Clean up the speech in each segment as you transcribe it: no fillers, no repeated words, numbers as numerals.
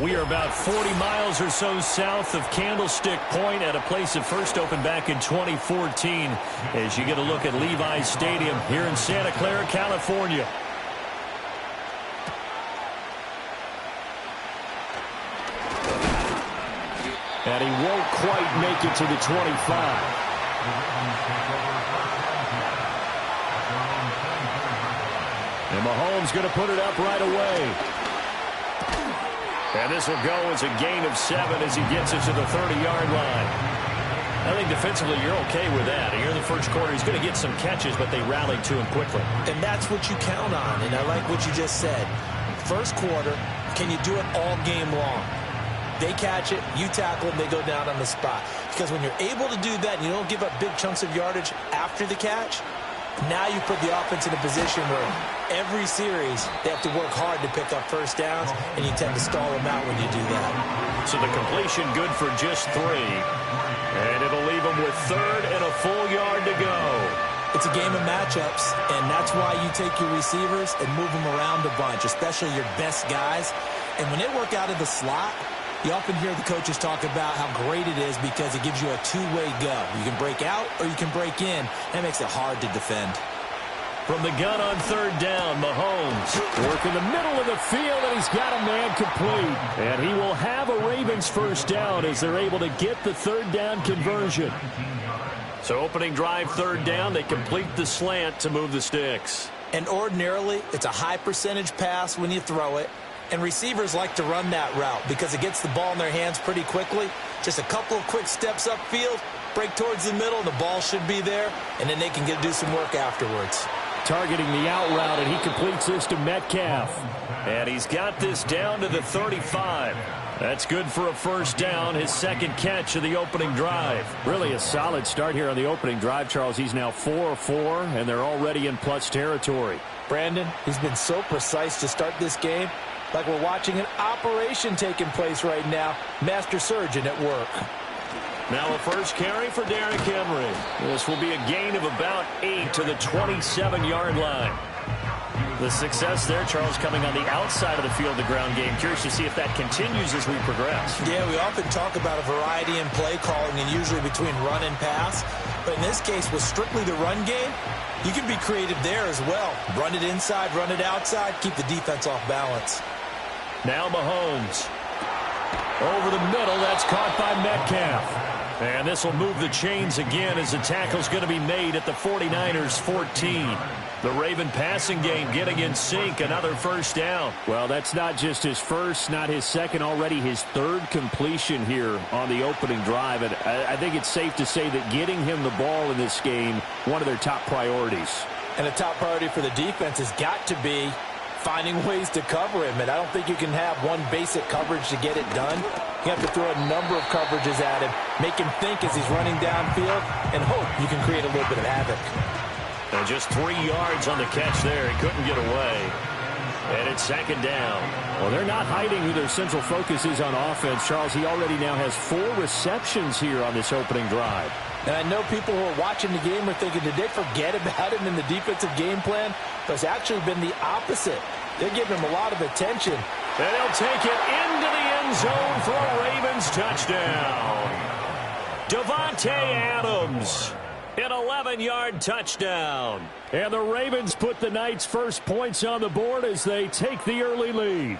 We are about 40 miles or so south of Candlestick Point at a place that first opened back in 2014 as you get a look at Levi's Stadium here in Santa Clara, California. And he won't quite make it to the 25. And Mahomes going to put it up right away. And this will go as a gain of 7 as he gets it to the 30-yard line. I think defensively you're okay with that. Here in the first quarter, he's going to get some catches, but they rallied to him quickly. And that's what you count on, and I like what you just said. First quarter, can you do it all game long? They catch it, you tackle them, they go down on the spot. Because when you're able to do that and you don't give up big chunks of yardage after the catch, now you put the offense in a position where every series they have to work hard to pick up first downs, and you tend to stall them out when you do that. So the completion good for just 3. And it'll leave them with 3rd and a full yard to go. It's a game of matchups, and that's why you take your receivers and move them around a bunch, especially your best guys. And when they work out of the slot, you often hear the coaches talk about how great it is because it gives you a two-way go. You can break out or you can break in. That makes it hard to defend. From the gun on 3rd down, Mahomes. Work in the middle of the field, and he's got a man complete. And he will have a Ravens first down as they're able to get the 3rd down conversion. So opening drive, 3rd down, they complete the slant to move the sticks. And ordinarily, it's a high percentage pass when you throw it. And receivers like to run that route because it gets the ball in their hands pretty quickly. Just a couple of quick steps upfield, break towards the middle, and the ball should be there. And then they can do some work afterwards. Targeting the out route, and he completes this to Metcalf. And he's got this down to the 35. That's good for a first down, his 2nd catch of the opening drive. Really a solid start here on the opening drive, Charles. He's now 4 of 4, and they're already in plus territory. Brandon, he's been so precise to start this game, like we're watching an operation taking place right now. Master surgeon at work. Now a first carry for Derrick Henry. This will be a gain of about 8 to the 27-yard line. The success there, Charles, coming on the outside of the field, the ground game. Curious to see if that continues as we progress. Yeah, we often talk about a variety in play calling and usually between run and pass. But in this case, with strictly the run game, you can be creative there as well. Run it inside, run it outside, keep the defense off balance. Now Mahomes. Over the middle, that's caught by Metcalf. And this will move the chains again as the tackle's going to be made at the 49ers 14. The Raven passing game getting in sync, another first down. Well, that's not just his first, not his second, already his 3rd completion here on the opening drive. And I think it's safe to say that getting him the ball in this game, one of their top priorities. And a top priority for the defense has got to be finding ways to cover him. And I don't think you can have one basic coverage to get it done. You have to throw a number of coverages at him, make him think as he's running downfield, and hope you can create a little bit of havoc. And just 3 yards on the catch there. He couldn't get away. And it's 2nd down. Well, they're not hiding who their central focus is on offense. Charles, he already now has 4 receptions here on this opening drive. And I know people who are watching the game are thinking, did they forget about him in the defensive game plan? But it's actually been the opposite. They're giving him a lot of attention. And he'll take it into the end zone for a Ravens touchdown. Davante Adams. An 11-yard touchdown. And the Ravens put the Knights' first points on the board as they take the early lead.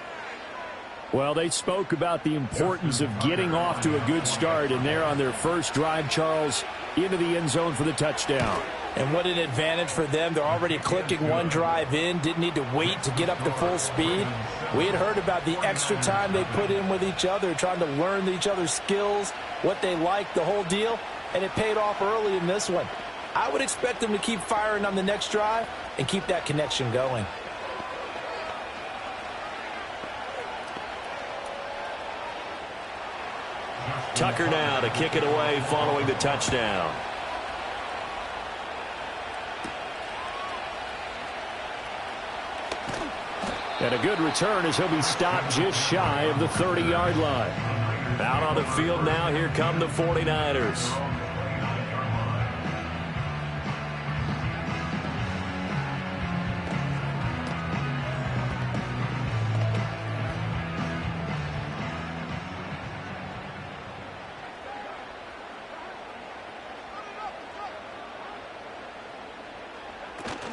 Well, they spoke about the importance of getting off to a good start, and they're on their first drive, Charles, into the end zone for the touchdown. And what an advantage for them. They're already clicking one drive in, didn't need to wait to get up to full speed. We had heard about the extra time they put in with each other, trying to learn each other's skills, what they like, the whole deal, and it paid off early in this one. I would expect them to keep firing on the next drive and keep that connection going. Tucker now to kick it away following the touchdown. And a good return as he'll be stopped just shy of the 30-yard line. Out on the field now, here come the 49ers.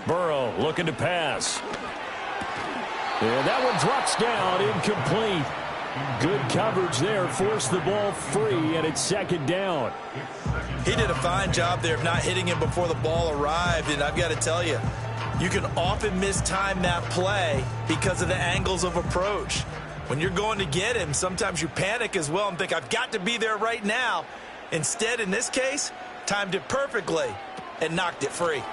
Burrow looking to pass. And that one drops down, incomplete. Good coverage there, forced the ball free, and it's 2nd down. He did a fine job there of not hitting him before the ball arrived, and I've got to tell you, you can often mistime that play because of the angles of approach. When you're going to get him, sometimes you panic as well and think, I've got to be there right now. Instead, in this case, timed it perfectly and knocked it free.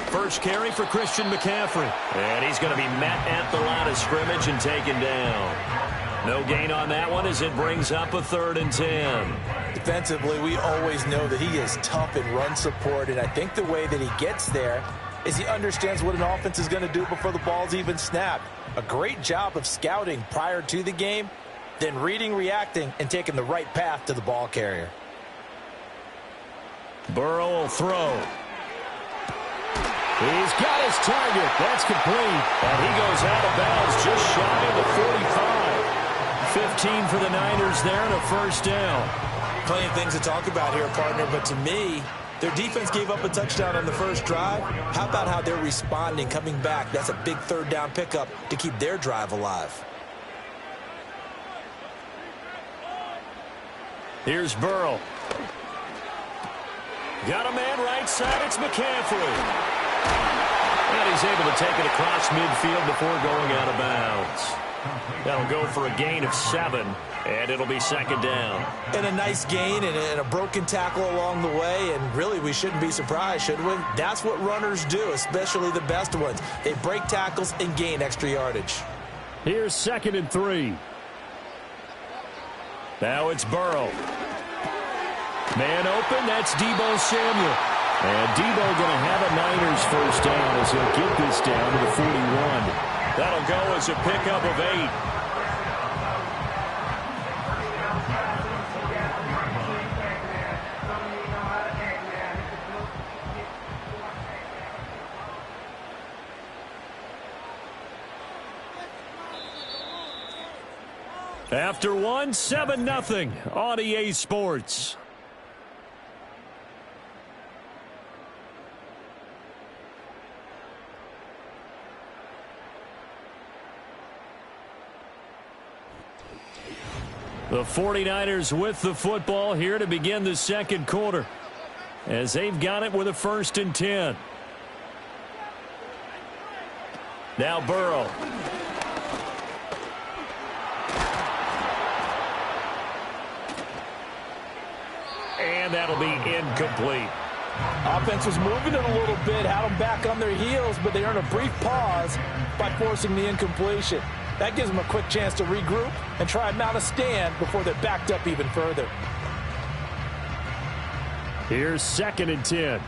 First carry for Christian McCaffrey. And he's going to be met at the line of scrimmage and taken down. No gain on that one as it brings up a 3rd and 10. Defensively, we always know that he is tough in run support, and I think the way that he gets there is he understands what an offense is going to do before the ball's even snapped. A great job of scouting prior to the game, then reading, reacting, and taking the right path to the ball carrier. Burrow will throw. He's got his target. That's complete. And he goes out of bounds just shy of the 45. 15 for the Niners there and a first down. Plenty of things to talk about here, partner, but to me, their defense gave up a touchdown on the first drive. How about how they're responding, coming back? That's a big 3rd down pickup to keep their drive alive. Here's Burrow. Got a man right side. It's McCaffrey. And he's able to take it across midfield before going out of bounds. That'll go for a gain of 7, and it'll be 2nd down. And a nice gain and a broken tackle along the way, and really we shouldn't be surprised, should we? That's what runners do, especially the best ones. They break tackles and gain extra yardage. Here's 2nd and 3. Now it's Burrow. Man open, that's Deebo Samuel. And Deebo going to have a Niners first down as he'll get this down to the 41. That'll go as a pickup of 8. After 1, 7-0 on EA Sports. The 49ers with the football here to begin the 2nd quarter, as they've got it with a 1st and 10. Now Burrow. And that'll be incomplete. Offense was moving it a little bit, had them back on their heels, but they earned a brief pause by forcing the incompletion. That gives them a quick chance to regroup and try and mount a stand before they're backed up even further. Here's 2nd and 10.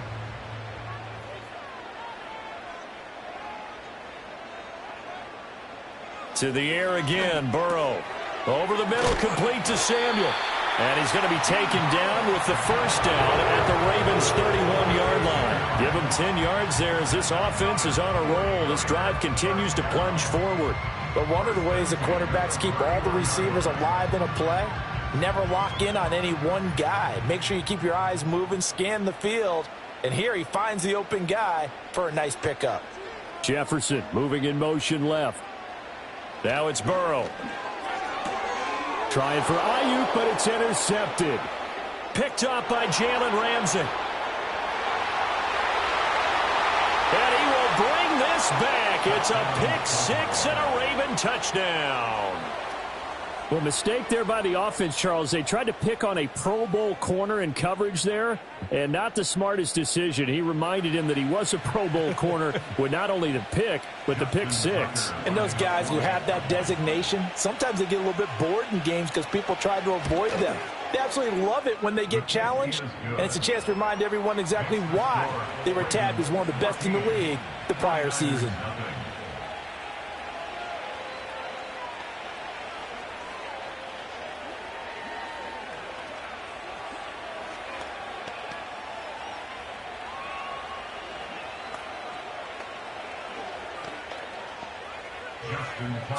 To the air again, Burrow. Over the middle, complete to Samuel. And he's going to be taken down with the first down at the Ravens' 31-yard line. Give him 10 yards there as this offense is on a roll. This drive continues to plunge forward. But one of the ways that quarterbacks keep all the receivers alive in a play, never lock in on any one guy. Make sure you keep your eyes moving, scan the field. And here he finds the open guy for a nice pickup. Jefferson moving in motion left. Now it's Burrow. Trying for Ayuk, but it's intercepted. Picked up by Jalen Ramsey. And he will bring this back. It's a pick 6 and a Raven touchdown. Well, mistake there by the offense, Charles. They tried to pick on a Pro Bowl corner in coverage there, and not the smartest decision. He reminded him that he was a Pro Bowl corner with not only the pick, but the pick 6. And those guys who have that designation, sometimes they get a little bit bored in games because people try to avoid them. They absolutely love it when they get challenged, and it's a chance to remind everyone exactly why they were tagged as one of the best in the league the prior season.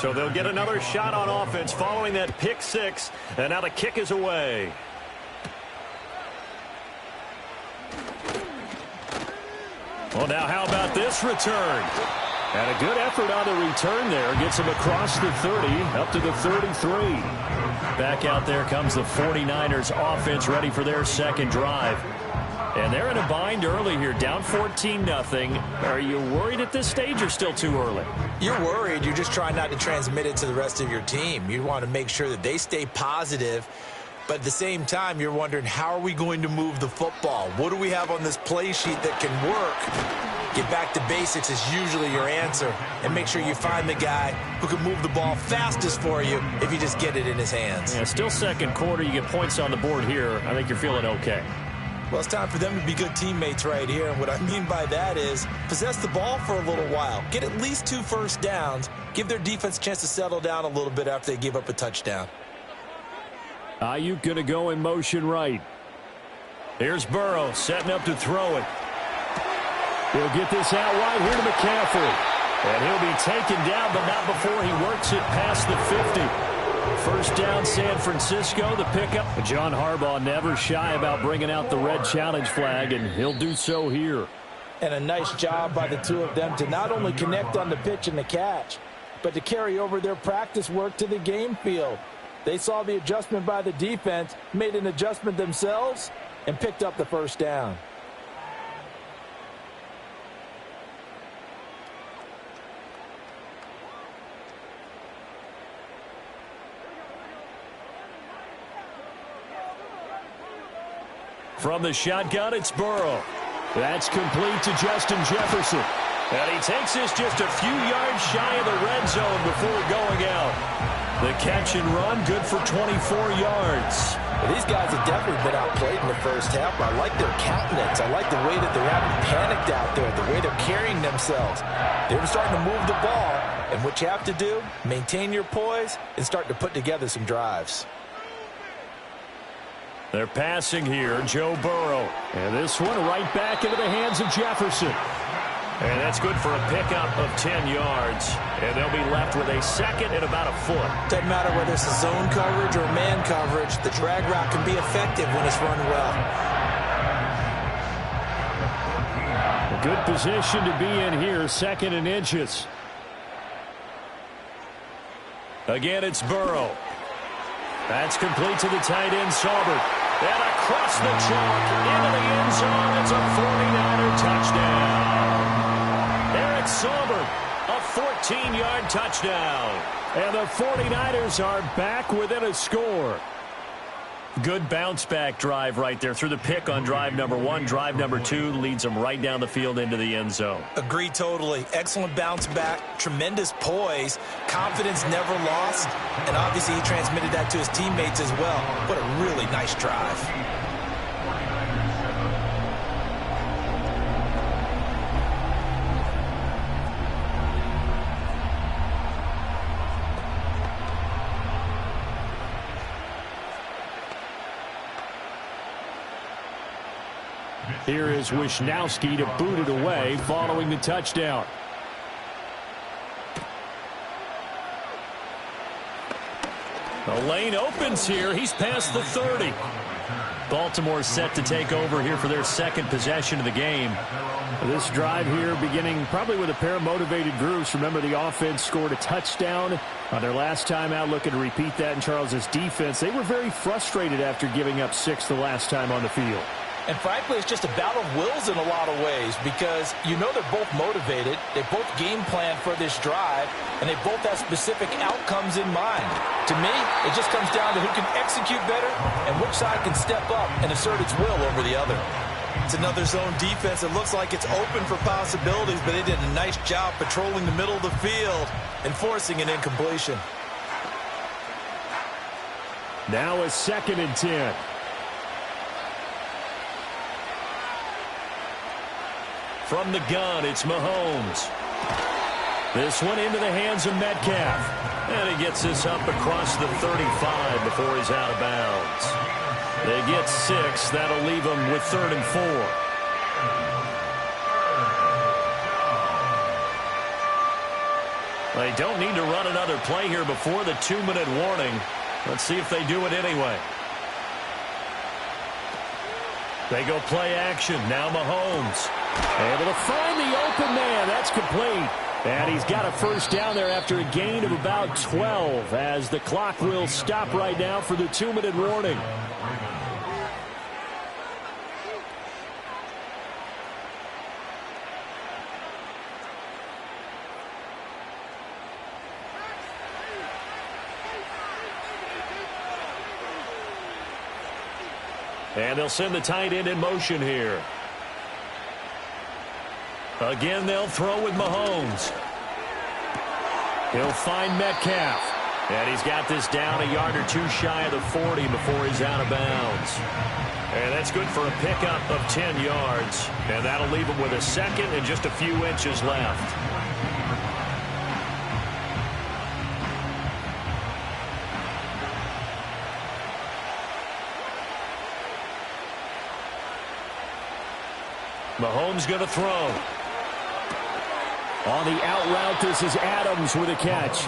So they'll get another shot on offense following that pick 6, and now the kick is away. Well, now how about this return? And a good effort on the return there. Gets him across the 30, up to the 33. Back out there comes the 49ers offense, ready for their second drive. And they're in a bind early here, down 14-0. Are you worried at this stage or still too early? You're worried. You're just trying not to transmit it to the rest of your team. You want to make sure that they stay positive. But at the same time, you're wondering, how are we going to move the football? What do we have on this play sheet that can work? Get back to basics is usually your answer. And make sure you find the guy who can move the ball fastest for you if you just get it in his hands. Yeah, still second quarter. You get points on the board here. I think you're feeling okay. Well, it's time for them to be good teammates right here. And what I mean by that is possess the ball for a little while. Get at least 2 first downs. Give their defense a chance to settle down a little bit after they give up a touchdown. Ayuk going to go in motion right. Here's Burrow setting up to throw it. He'll get this out wide here to McCaffrey. And he'll be taken down, but not before he works it past the 50. First down, San Francisco, the pickup. John Harbaugh never shy about bringing out the red challenge flag, and he'll do so here. And a nice job by the two of them to not only connect on the pitch and the catch, but to carry over their practice work to the game field. They saw the adjustment by the defense, made an adjustment themselves, and picked up the first down. From the shotgun, it's Burrow. That's complete to Justin Jefferson. And he takes this just a few yards shy of the red zone before going out. The catch and run, good for 24 yards. Well, these guys have definitely been outplayed in the first half. I like their countenance. I like the way that they haven't panicked out there, the way they're carrying themselves. They're starting to move the ball. And what you have to do, maintain your poise and start to put together some drives. They're passing here, Joe Burrow. And this one right back into the hands of Jefferson. And that's good for a pickup of 10 yards. And they'll be left with a second and about a foot. Doesn't matter whether it's a zone coverage or man coverage, the drag route can be effective when it's run well. A good position to be in here, second and inches. Again, it's Burrow. That's complete to the tight end, Saubert. And across the chalk, into the end zone. It's a 49er touchdown. Eric Saubert, a 14-yard touchdown. And the 49ers are back within a score. Good bounce-back drive right there through the pick on drive number 1. Drive number 2 leads them right down the field into the end zone. Agree totally. Excellent bounce back, tremendous poise, confidence never lost, and obviously he transmitted that to his teammates as well. What a really nice drive. Here is Wisnowski to boot it away following the touchdown. The lane opens here. He's past the 30. Baltimore set to take over here for their second possession of the game. This drive here beginning probably with a pair of motivated groups. Remember, the offense scored a touchdown on their last time out, looking to repeat that in Charles's defense. They were very frustrated after giving up 6 the last time on the field. And frankly, it's just a battle of wills in a lot of ways because you know they're both motivated. They both game plan for this drive, and they both have specific outcomes in mind. To me, it just comes down to who can execute better and which side can step up and assert its will over the other. It's another zone defense. It looks like it's open for possibilities, but they did a nice job patrolling the middle of the field and forcing an incompletion. Now a 2nd and 10. From the gun, it's Mahomes. This one into the hands of Metcalf. And he gets this up across the 35 before he's out of bounds. They get 6. That'll leave them with 3rd and 4. They don't need to run another play here before the 2-minute warning. Let's see if they do it anyway. They go play action. Now Mahomes. Able to find the open man. That's complete. And he's got a first down there after a gain of about 12 as the clock will stop right now for the 2-minute warning. And they'll send the tight end in motion here. Again, they'll throw with Mahomes. He'll find Metcalf. And he's got this down a yard or two shy of the 40 before he's out of bounds. And that's good for a pickup of 10 yards. And that'll leave him with a second and just a few inches left. Mahomes going to throw. On the out route, this is Adams with a catch.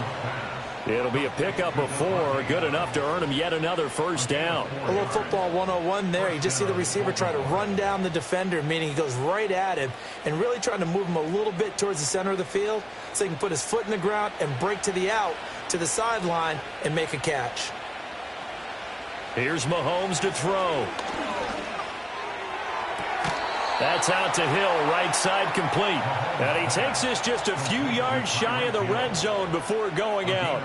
It'll be a pickup of 4, good enough to earn him yet another first down. A little football 101 there. You just see the receiver try to run down the defender, meaning he goes right at him and really trying to move him a little bit towards the center of the field so he can put his foot in the ground and break to the out, to the sideline, and make a catch. Here's Mahomes to throw. That's out to Hill, right side complete. And he takes this just a few yards shy of the red zone before going out.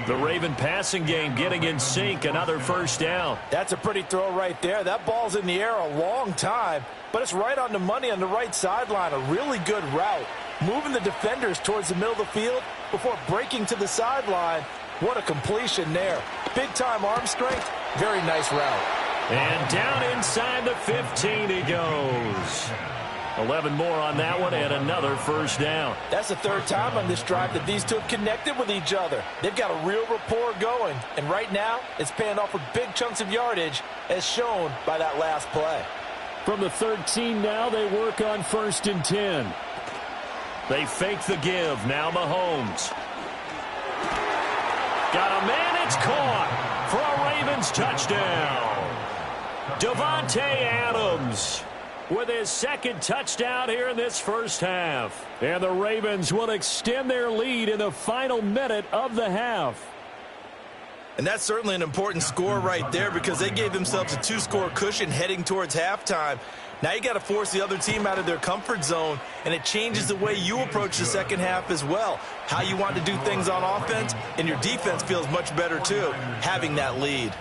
The Raven passing game getting in sync, another first down. That's a pretty throw right there. That ball's in the air a long time, but it's right on the money on the right sideline. A really good route. Moving the defenders towards the middle of the field before breaking to the sideline. What a completion there. Big-time arm strength. Very nice route. And down inside the 15 he goes. 11 more on that one and another first down. That's the third time on this drive that these two have connected with each other. They've got a real rapport going. And right now, it's paying off with big chunks of yardage as shown by that last play. From the 13 now, they work on 1st and 10. They fake the give. Now Mahomes. Got a man. It's caught for a Ravens touchdown. Davante Adams with his second touchdown here in this first half. And the Ravens will extend their lead in the final minute of the half. And that's certainly an important score right there because they gave themselves a 2-score cushion heading towards halftime. Now you got to force the other team out of their comfort zone, and it changes the way you approach the second half as well. How you want to do things on offense, and your defense feels much better too, having that lead.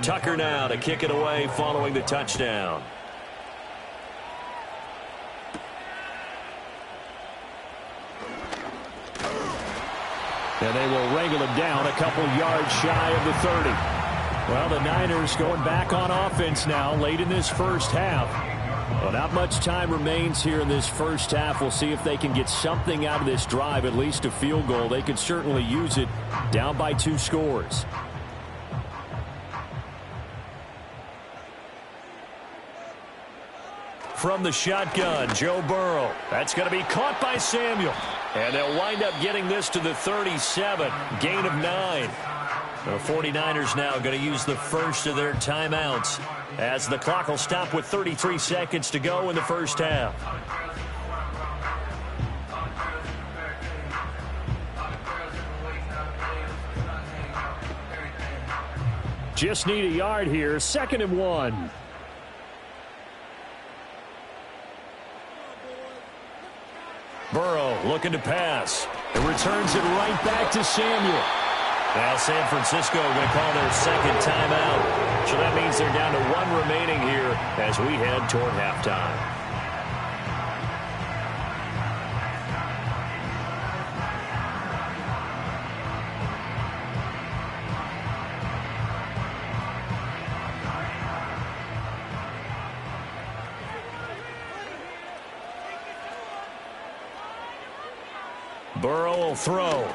Tucker now to kick it away following the touchdown. And they will wrangle him down a couple yards shy of the 30. Well, the Niners going back on offense now late in this first half. Well, not much time remains here in this first half. We'll see if they can get something out of this drive, at least a field goal. They could certainly use it down by 2 scores. From the shotgun, Joe Burrow. That's going to be caught by Samuel. And they'll wind up getting this to the 37. Gain of 9. The 49ers now going to use the first of their timeouts as the clock will stop with 33 seconds to go in the first half. Just need a yard here. 2nd and 1. Burrow looking to pass. It returns it right back to Samuel. Now San Francisco going to call their second timeout. So that means they're down to 1 remaining here as we head toward halftime. Burrow will throw.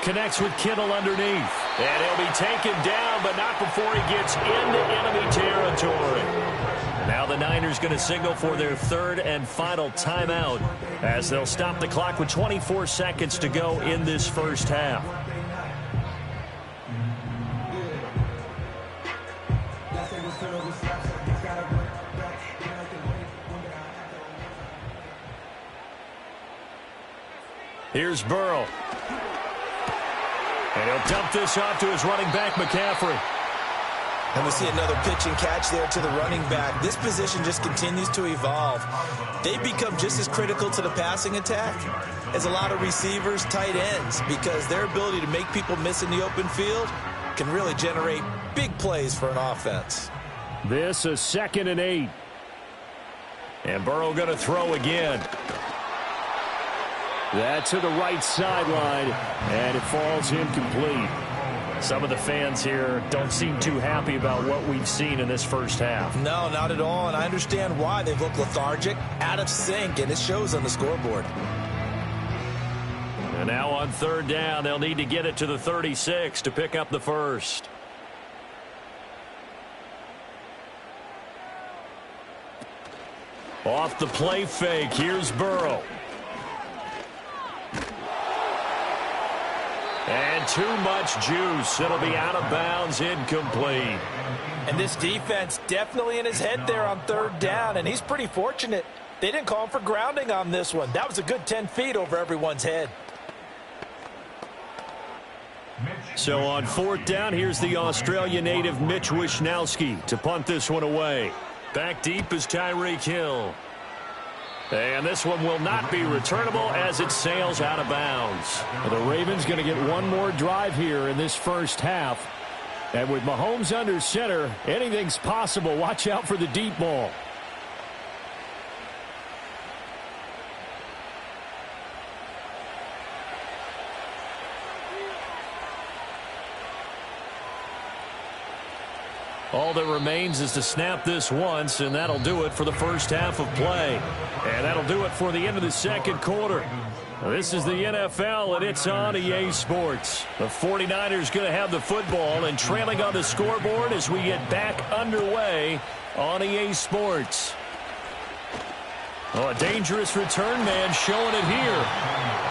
Connects with Kittle underneath. And he'll be taken down, but not before he gets into enemy territory. Now the Niners going to signal for their 3rd and final timeout as they'll stop the clock with 24 seconds to go in this first half. Here's Burrow. And he'll dump this off to his running back, McCaffrey. And we see another pitch and catch there to the running back. This position just continues to evolve. They become just as critical to the passing attack as a lot of receivers, tight ends, because their ability to make people miss in the open field can really generate big plays for an offense. This is 2nd and 8. And Burrow going to throw again. That to the right sideline, and it falls incomplete. Some of the fans here don't seem too happy about what we've seen in this first half. No, not at all, and I understand why. They've looked lethargic, out of sync, and it shows on the scoreboard. And now on 3rd down, they'll need to get it to the 36 to pick up the first. Off the play fake, here's Burrow. And too much juice. It'll be out of bounds, incomplete. And this defense definitely in his head there on 3rd down, and he's pretty fortunate. They didn't call him for grounding on this one. That was a good 10 feet over everyone's head. So on 4th down, here's the Australia native Mitch Wishnowsky to punt this one away. Back deep is Tyreek Hill. And this one will not be returnable as it sails out of bounds. The Ravens going to get one more drive here in this first half. And with Mahomes under center, anything's possible. Watch out for the deep ball. All that remains is to snap this once, and that'll do it for the first half of play. And that'll do it for the end of the second quarter. This is the NFL, and it's on EA Sports. The 49ers going to have the football and trailing on the scoreboard as we get back underway on EA Sports. Oh, a dangerous return man showing it here.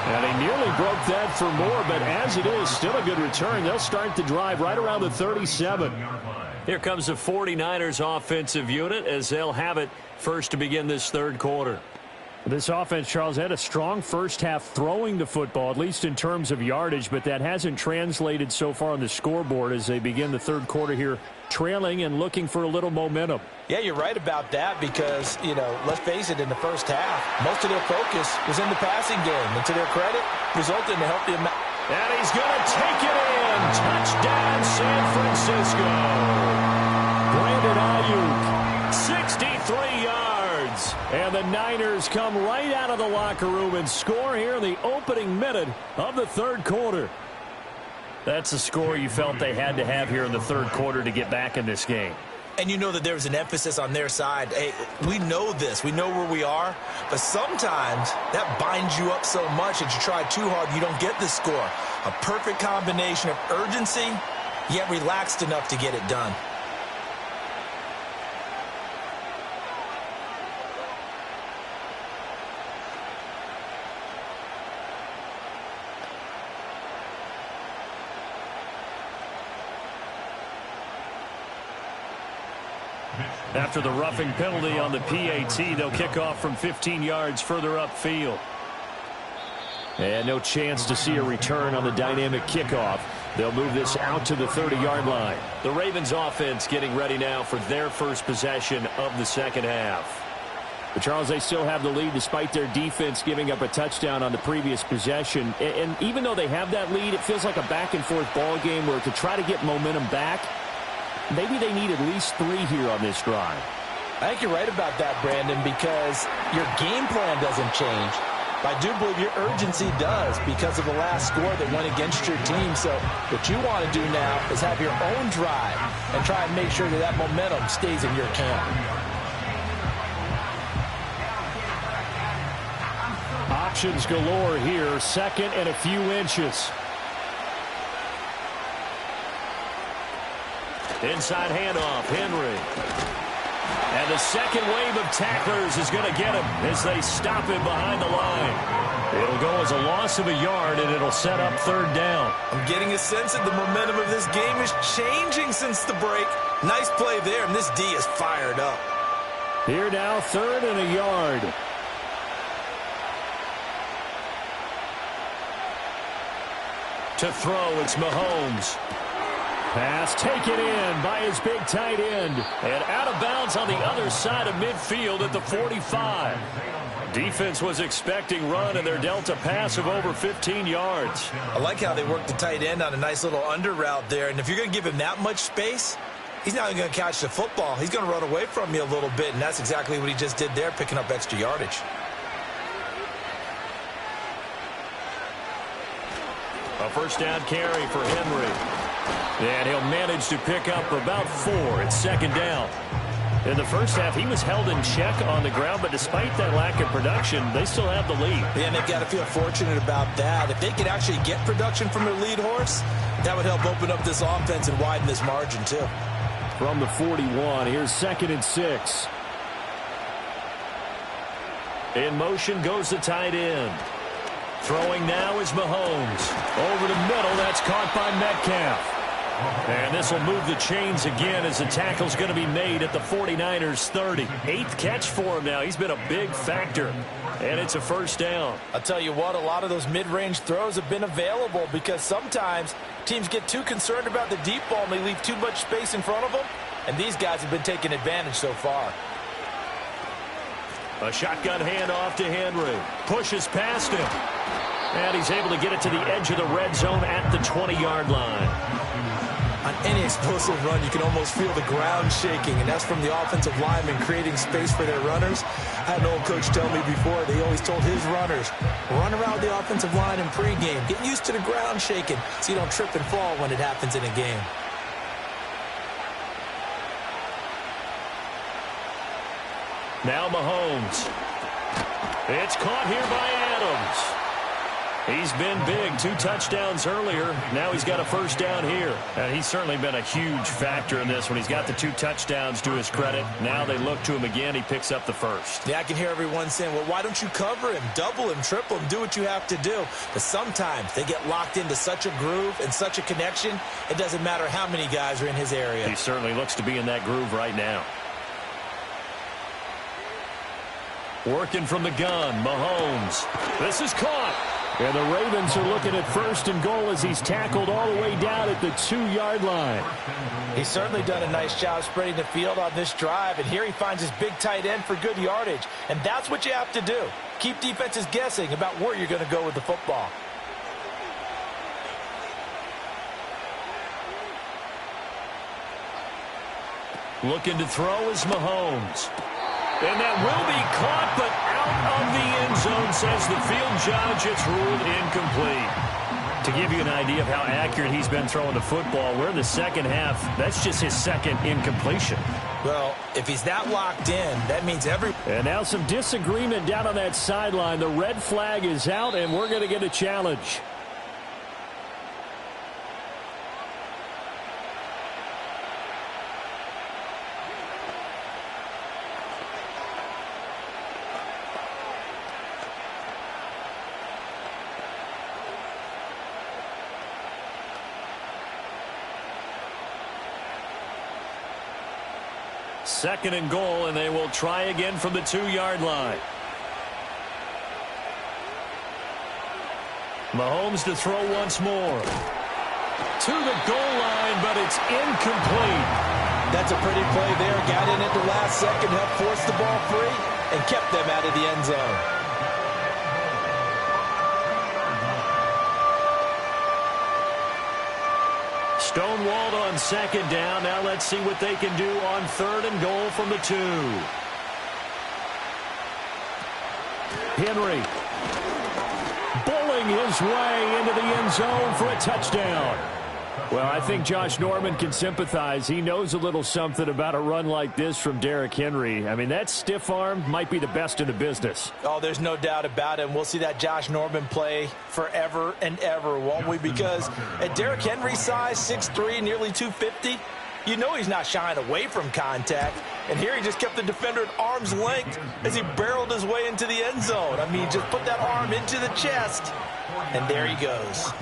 And he nearly broke that for more, but as it is, still a good return. They'll start the drive right around the 37. Here comes the 49ers offensive unit as they'll have it first to begin this third quarter. This offense, Charles, had a strong first half throwing the football, at least in terms of yardage, but that hasn't translated so far on the scoreboard as they begin the third quarter here, trailing and looking for a little momentum. Yeah, you're right about that because, let's face it, in the first half, most of their focus was in the passing game. And to their credit, resulted in a healthy amount. And he's going to take it in. Touchdown, San Francisco. Brandon Ayuk, 63 yards. And the Niners come right out of the locker room and score here in the opening minute of the third quarter. That's a score you felt they had to have here in the third quarter to get back in this game. And you know that there was an emphasis on their side. Hey, we know this. We know where we are. But sometimes that binds you up so much that you try too hard, you don't get the score. A perfect combination of urgency, yet relaxed enough to get it done. After the roughing penalty on the PAT, they'll kick off from 15 yards further upfield. And no chance to see a return on the dynamic kickoff. They'll move this out to the 30-yard line. The Ravens offense getting ready now for their first possession of the second half. But Charles, they still have the lead despite their defense giving up a touchdown on the previous possession. And even though they have that lead, it feels like a back-and-forth ball game where to try to get momentum back, maybe they need at least 3 here on this drive. I think you're right about that, Brandon, because your game plan doesn't change. But I do believe your urgency does because of the last score that went against your team. So what you want to do now is have your own drive and try and make sure that that momentum stays in your camp. Options galore here, second and a few inches. Inside handoff, Henry. And the second wave of tacklers is going to get him as they stop him behind the line. It'll go as a loss of a yard, and it'll set up third down. I'm getting a sense that the momentum of this game is changing since the break. Nice play there, and this D is fired up. Here now, 3rd and a yard. To throw, it's Mahomes. Pass taken in by his big tight end. And out of bounds on the other side of midfield at the 45. Defense was expecting run, and they're dealt a pass of over 15 yards. I like how they worked the tight end on a nice little under route there. And if you're going to give him that much space, he's not going to catch the football. He's going to run away from you a little bit, and that's exactly what he just did there, picking up extra yardage. A first down carry for Henry. And he'll manage to pick up about 4. It's second down. In the first half, he was held in check on the ground, but despite that lack of production, they still have the lead. Yeah, and they've got to feel fortunate about that. If they could actually get production from their lead horse, that would help open up this offense and widen this margin, too. From the 41, here's 2nd and 6. In motion goes the tight end. Throwing now is Mahomes. Over the middle, that's caught by Metcalf. And this will move the chains again as the tackle's going to be made at the 49ers 30. 8th catch for him now. He's been a big factor. And it's a first down. I'll tell you what, a lot of those mid-range throws have been available because sometimes teams get too concerned about the deep ball and they leave too much space in front of them. And these guys have been taking advantage so far. A shotgun handoff to Henry. Pushes past him. And he's able to get it to the edge of the red zone at the 20-yard line. On any explosive run, you can almost feel the ground shaking, and that's from the offensive linemen creating space for their runners. I had an old coach tell me before, they always told his runners, run around the offensive line in pregame. Get used to the ground shaking so you don't trip and fall when it happens in a game. Now Mahomes. It's caught here by Adams. He's been big. 2 touchdowns earlier. Now he's got a first down here. And he's certainly been a huge factor in this when he's got the 2 touchdowns to his credit. Now they look to him again. He picks up the first. Yeah, I can hear everyone saying, well, why don't you cover him, double him, triple him, do what you have to do. But sometimes they get locked into such a groove and such a connection, it doesn't matter how many guys are in his area. He certainly looks to be in that groove right now. Working from the gun, Mahomes. This is caught. And the Ravens are looking at 1st and goal as he's tackled all the way down at the 2-yard line. He's certainly done a nice job spreading the field on this drive, and here he finds his big tight end for good yardage. And that's what you have to do. Keep defenses guessing about where you're going to go with the football. Looking to throw is Mahomes. And that will be caught, but out of the end zone, says the field judge. It's ruled incomplete. To give you an idea of how accurate he's been throwing the football, we're in the second half. That's just his 2nd incompletion. Well, if he's that locked in, that means And now some disagreement down on that sideline. The red flag is out, and we're going to get a challenge. Second and goal, and they will try again from the 2-yard line. Mahomes to throw once more. To the goal line, but it's incomplete. That's a pretty play there. Got in at the last second, helped force the ball free, and kept them out of the end zone. Stonewalled on 2nd down. Now let's see what they can do on 3rd and goal from the 2. Henry bowling his way into the end zone for a touchdown. Well, I think Josh Norman can sympathize. He knows a little something about a run like this from Derrick Henry. I mean, that stiff arm might be the best in the business. Oh, there's no doubt about it. And we'll see that Josh Norman play forever and ever, won't we? Because at Derrick Henry's size, 6'3", nearly 250, you know he's not shying away from contact. And here he just kept the defender at arm's length as he barreled his way into the end zone. I mean, just put that arm into the chest, and there he goes.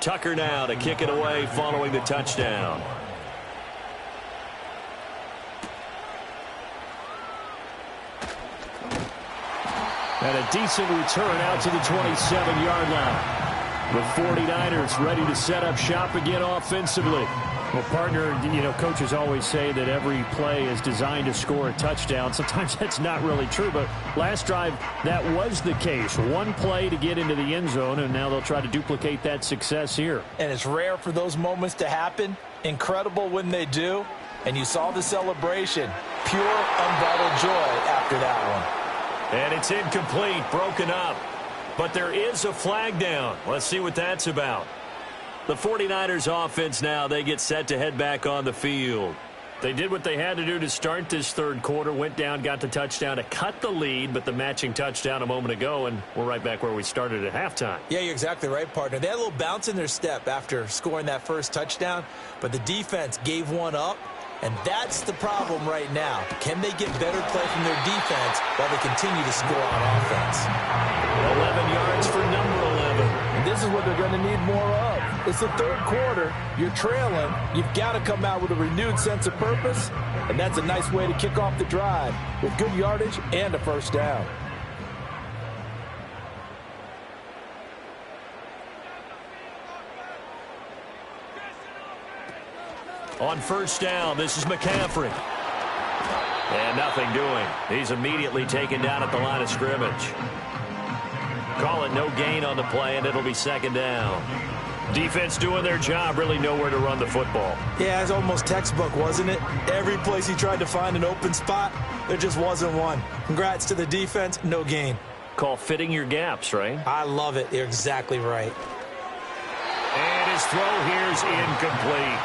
Tucker now to kick it away following the touchdown. And a decent return out to the 27-yard line. The 49ers ready to set up shop again offensively. Well, partner, coaches always say that every play is designed to score a touchdown. Sometimes that's not really true, but last drive, that was the case. One play to get into the end zone, and now they'll try to duplicate that success here. And it's rare for those moments to happen. Incredible when they do. And you saw the celebration. Pure, unbridled joy after that one. And it's incomplete, broken up. But there is a flag down. Let's see what that's about. The 49ers offense now, they get set to head back on the field. They did what they had to do to start this third quarter, went down, got the touchdown to cut the lead, but the matching touchdown a moment ago, and we're right back where we started at halftime. Yeah, you're exactly right, partner. They had a little bounce in their step after scoring that first touchdown, but the defense gave one up, and that's the problem right now. Can they get better play from their defense while they continue to score on offense? 11 yards for number 11. And this is what they're going to need more of. It's the third quarter. You're trailing. You've got to come out with a renewed sense of purpose, and that's a nice way to kick off the drive with good yardage and a first down. On first down, this is McCaffrey. And nothing doing. He's immediately taken down at the line of scrimmage. Call it no gain on the play, and it'll be second down. Defense doing their job, really nowhere to run the football. Yeah, it's almost textbook, wasn't it? Every place he tried to find an open spot, there just wasn't one. Congrats to the defense, no gain. Call fitting your gaps, right? I love it. You're exactly right. And his throw here's incomplete.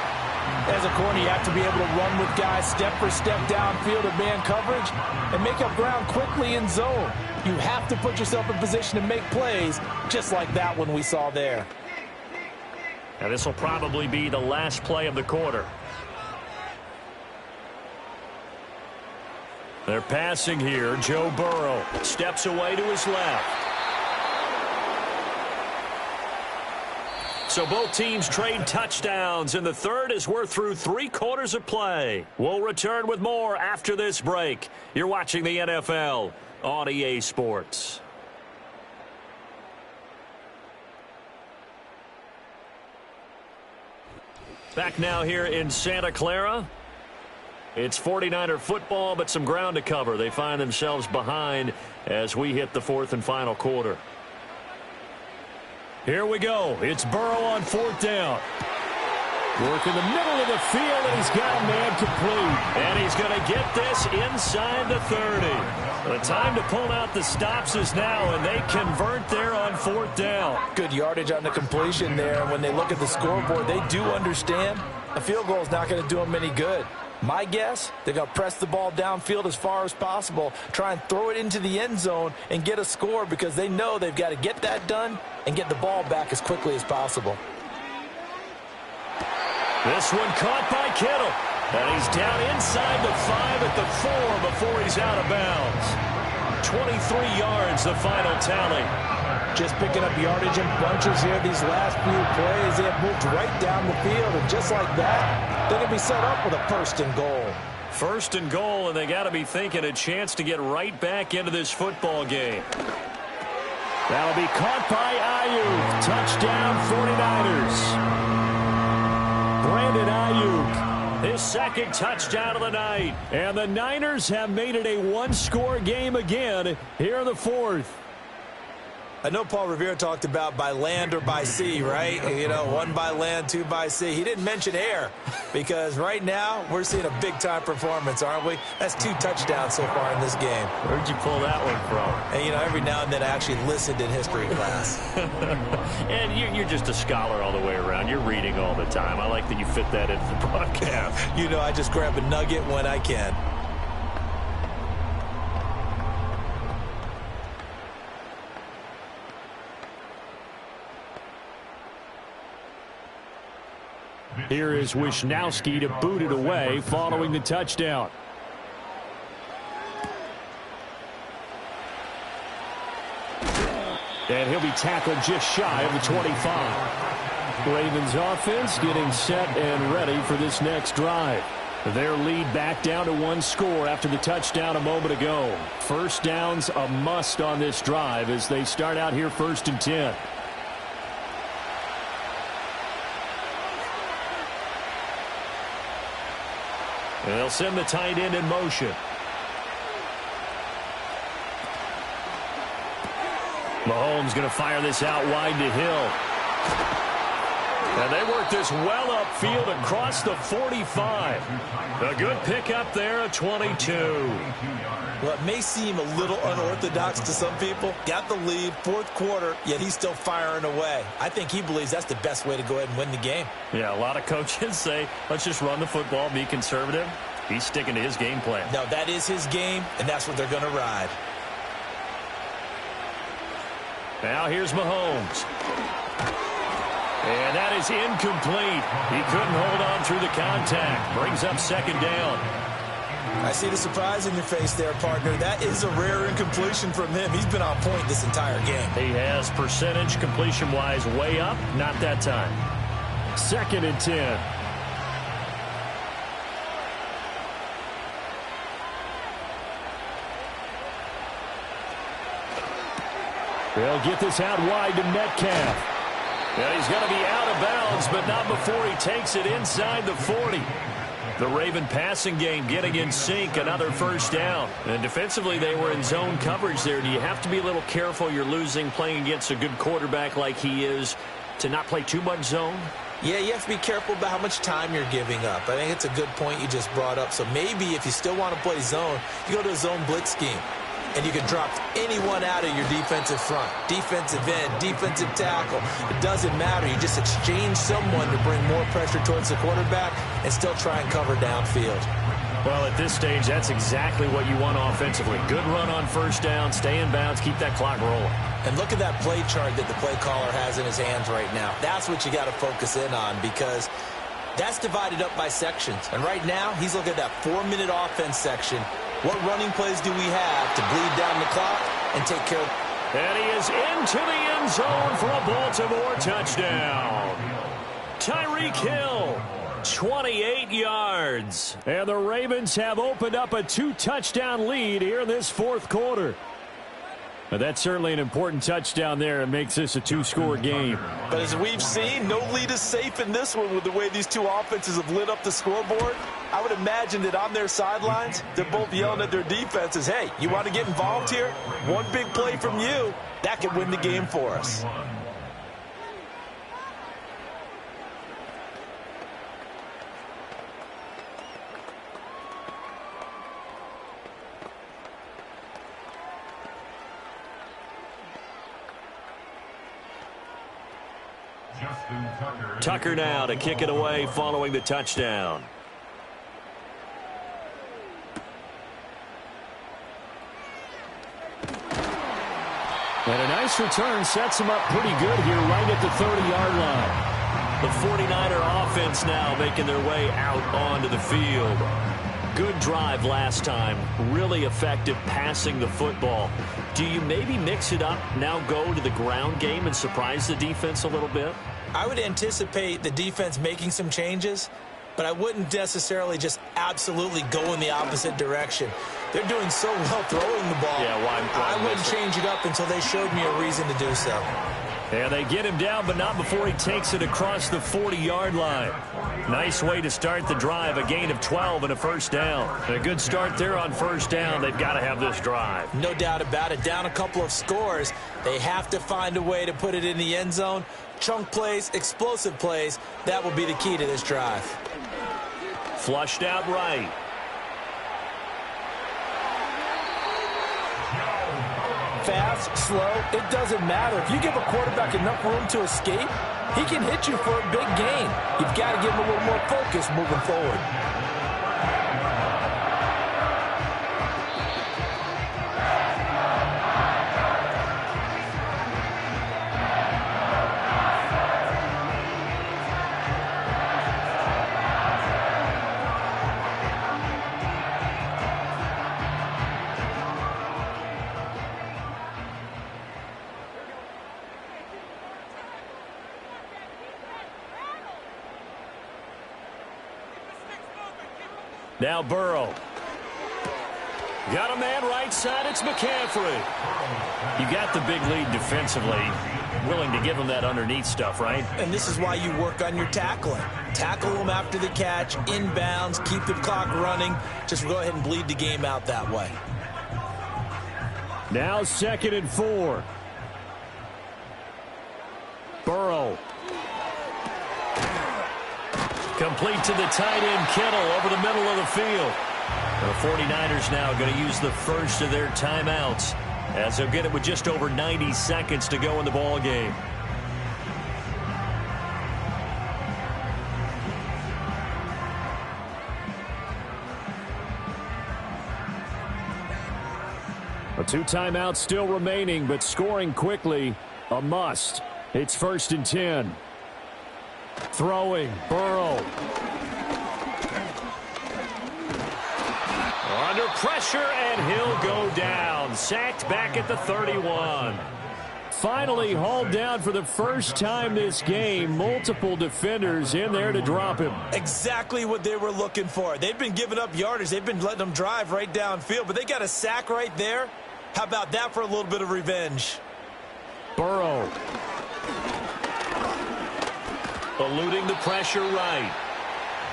As a corner, you have to be able to run with guys step for step downfield of man coverage and make up ground quickly in zone. You have to put yourself in position to make plays, just like that one we saw there. Now this will probably be the last play of the quarter. They're passing here. Joe Burrow steps away to his left. So both teams trade touchdowns in the third as we're through 3 quarters of play. We'll return with more after this break. You're watching the NFL on EA Sports. Back now here in Santa Clara. It's 49er football, but some ground to cover. They find themselves behind as we hit the fourth and final quarter. Here we go. It's Burrow on fourth down. Work in the middle of the field, and he's got a man complete. And he's going to get this inside the 30. The time to pull out the stops is now, and they convert there on fourth down. Good yardage on the completion there. And when they look at the scoreboard, they do understand a field goal is not going to do them any good. My guess, they're going to press the ball downfield as far as possible, try and throw it into the end zone and get a score because they know they've got to get that done and get the ball back as quickly as possible. This one caught by Kittle. And he's down inside the 5 at the 4 before he's out of bounds. 23 yards, the final tally. Just picking up yardage in bunches here these last few plays. They have moved right down the field, and just like that, they're going to be set up with a first and goal. First and goal, and they got to be thinking a chance to get right back into this football game. That'll be caught by Ayuk. Touchdown 49ers. Brandon Ayuk, his second touchdown of the night. And the Niners have made it a one-score game again here in the fourth. I know Paul Revere talked about by land or by sea, right? You know, 1 by land, 2 by sea. He didn't mention air because right now we're seeing a big-time performance, aren't we? That's 2 touchdowns so far in this game. Where'd you pull that one from? And, you know, every now and then I actually listened in history class. And you're just a scholar all the way around. You're reading all the time. I like that you fit that into the broadcast. You know, I just grab a nugget when I can. Here is Wisnowski to boot it away following the touchdown. And he'll be tackled just shy of the 25. Ravens offense getting set and ready for this next drive. Their lead back down to one score after the touchdown a moment ago. First down's a must on this drive as they start out here 1st and 10. And they'll send the tight end in motion. Mahomes going to fire this out wide to Hill. And they work this well upfield across the 45. A good pickup there at 22. Well, it may seem a little unorthodox to some people. Got the lead, 4th quarter, yet he's still firing away. I think he believes that's the best way to go ahead and win the game. Yeah, a lot of coaches say, let's just run the football, be conservative. He's sticking to his game plan. No, that is his game, and that's what they're going to ride. Now here's Mahomes. And that is incomplete. He couldn't hold on through the contact. Brings up 2nd down. I see the surprise in your face there, partner. That is a rare incompletion from him. He's been on point this entire game. He has percentage completion-wise way up. Not that time. 2nd and 10. They'll get this out wide to Metcalf. And he's going to be out of bounds, but not before he takes it inside the 40. The Raven passing game getting in sync, another 1st down. And defensively, they were in zone coverage there. Do you have to be a little careful? You're losing playing against a good quarterback like he is to not play too much zone? Yeah, you have to be careful about how much time you're giving up. I think it's a good point you just brought up. So maybe if you still want to play zone, you go to a zone blitz scheme. And you can drop anyone out of your defensive front. Defensive end, defensive tackle. It doesn't matter. You just exchange someone to bring more pressure towards the quarterback and still try and cover downfield. Well, at this stage, that's exactly what you want offensively. Good run on 1st down, stay in bounds, keep that clock rolling. And look at that play chart that the play caller has in his hands right now. That's what you got to focus in on because that's divided up by sections. And right now, he's looking at that 4-minute offense section. What running plays do we have to bleed down the clock and take care of? And he is into the end zone for a Baltimore touchdown. Tyreek Hill, 28 yards. And the Ravens have opened up a 2-touchdown lead here in this 4th quarter. But that's certainly an important touchdown there. It makes this a 2-score game. But as we've seen, no lead is safe in this one with the way these two offenses have lit up the scoreboard. I would imagine that on their sidelines, they're both yelling at their defenses, hey, you want to get involved here? One big play from you, that could win the game for us. Tucker now to kick it away following the touchdown. And a nice return sets him up pretty good here right at the 30-yard line. The 49er offense now making their way out onto the field. Good drive last time. Really effective passing the football. Do you maybe mix it up, now go to the ground game and surprise the defense a little bit? I would anticipate the defense making some changes, but I wouldn't necessarily just absolutely go in the opposite direction. They're doing so well throwing the ball. Yeah, I wouldn't change it up until they showed me a reason to do so. And they get him down, but not before he takes it across the 40-yard line. Nice way to start the drive, a gain of 12 and a 1st down. A good start there on 1st down. They've got to have this drive. No doubt about it. Down a couple of scores. They have to find a way to put it in the end zone. Chunk plays, explosive plays. That will be the key to this drive. Flushed out right. Fast, slow, it doesn't matter. If you give a quarterback enough room to escape, he can hit you for a big gain. You've got to give him a little more focus moving forward. Now Burrow. Got a man right side. It's McCaffrey. You got the big lead defensively. Willing to give him that underneath stuff, right? And this is why you work on your tackling. Tackle them after the catch, inbounds, keep the clock running. Just go ahead and bleed the game out that way. Now 2nd and 4. Burrow. Complete to the tight end, Kittle, over the middle of the field. The 49ers now going to use the first of their timeouts as they'll get it with just over 90 seconds to go in the ball game. A 2 timeouts still remaining, but scoring quickly, a must. It's 1st and 10. Throwing, Burrow. Under pressure, and he'll go down. Sacked back at the 31. Finally hauled down for the first time this game. Multiple defenders in there to drop him. Exactly what they were looking for. They've been giving up yardage. They've been letting them drive right downfield, but they got a sack right there. How about that for a little bit of revenge? Burrow. Eluding the pressure right.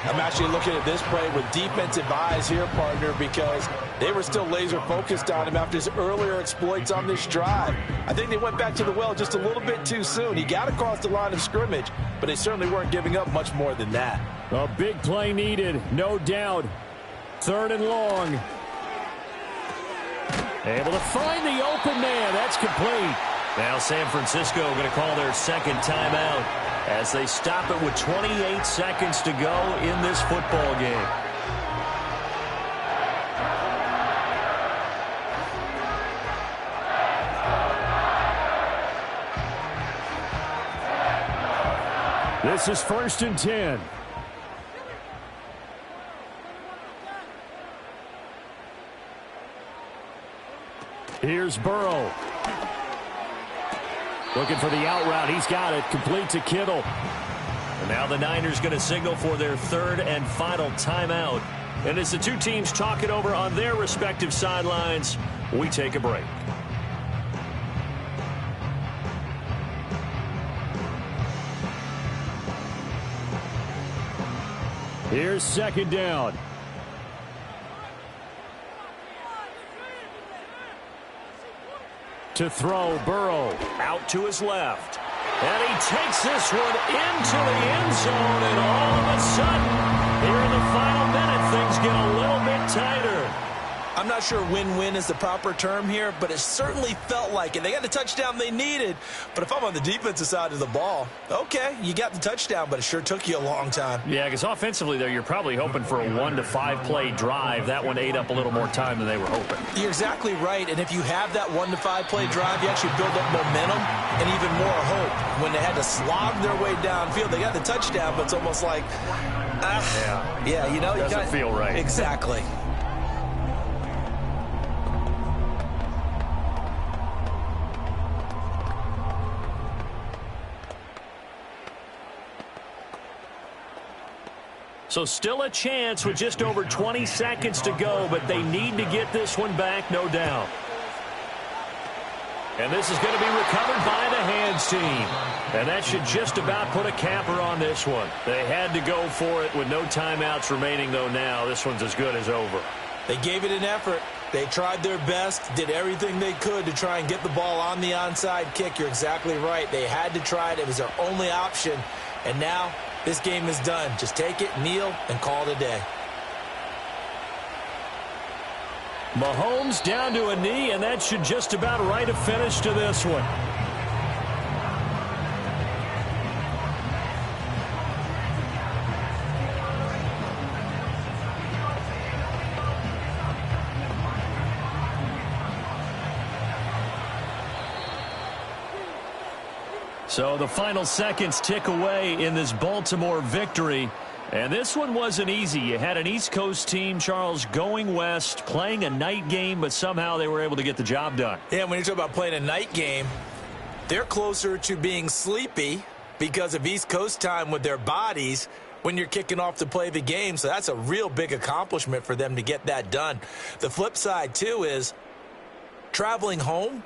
I'm actually looking at this play with defensive eyes here, partner, because they were still laser focused on him after his earlier exploits on this drive. I think they went back to the well just a little bit too soon. He got across the line of scrimmage, but they certainly weren't giving up much more than that. A big play needed, no doubt. 3rd and long. Able to find the open man. That's complete. Now San Francisco going to call their 2nd timeout as they stop it with 28 seconds to go in this football game. This is 1st and 10. Here's Burrow. Looking for the out route. He's got it. Complete to Kittle. And now the Niners going to signal for their 3rd and final timeout. And as the two teams talk it over on their respective sidelines, we take a break. Here's 2nd down. To throw, Burrow. Out to his left. And he takes this one into the end zone. And all of a sudden, here in the final minute, things get a little bit tighter. I'm not sure win-win is the proper term here, but it certainly felt like it. They got the touchdown they needed, but if I'm on the defensive side of the ball, okay, you got the touchdown, but it sure took you a long time. Yeah, because offensively there, you're probably hoping for a 1 to 5 play drive. That one ate up a little more time than they were hoping. You're exactly right, and if you have that 1 to 5 play drive, you actually build up momentum and even more hope. When they had to slog their way downfield, they got the touchdown, but it's almost like, yeah, you know, doesn't feel right. Exactly. So still a chance with just over 20 seconds to go, but they need to get this one back, no doubt. And this is going to be recovered by the hands team. And that should just about put a capper on this one. They had to go for it with no timeouts remaining, though now. This one's as good as over. They gave it an effort. They tried their best, did everything they could to try and get the ball on the onside kick. You're exactly right. They had to try it. It was their only option. And now this game is done. Just take it, kneel, and call it a day. Mahomes down to a knee, and that should just about write a finish to this one. So the final seconds tick away in this Baltimore victory. And this one wasn't easy. You had an East Coast team, Charles, going west, playing a night game, but somehow they were able to get the job done. Yeah, when you talk about playing a night game, they're closer to being sleepy because of East Coast time with their bodies when you're kicking off to play the game. So that's a real big accomplishment for them to get that done. The flip side, too, is traveling home.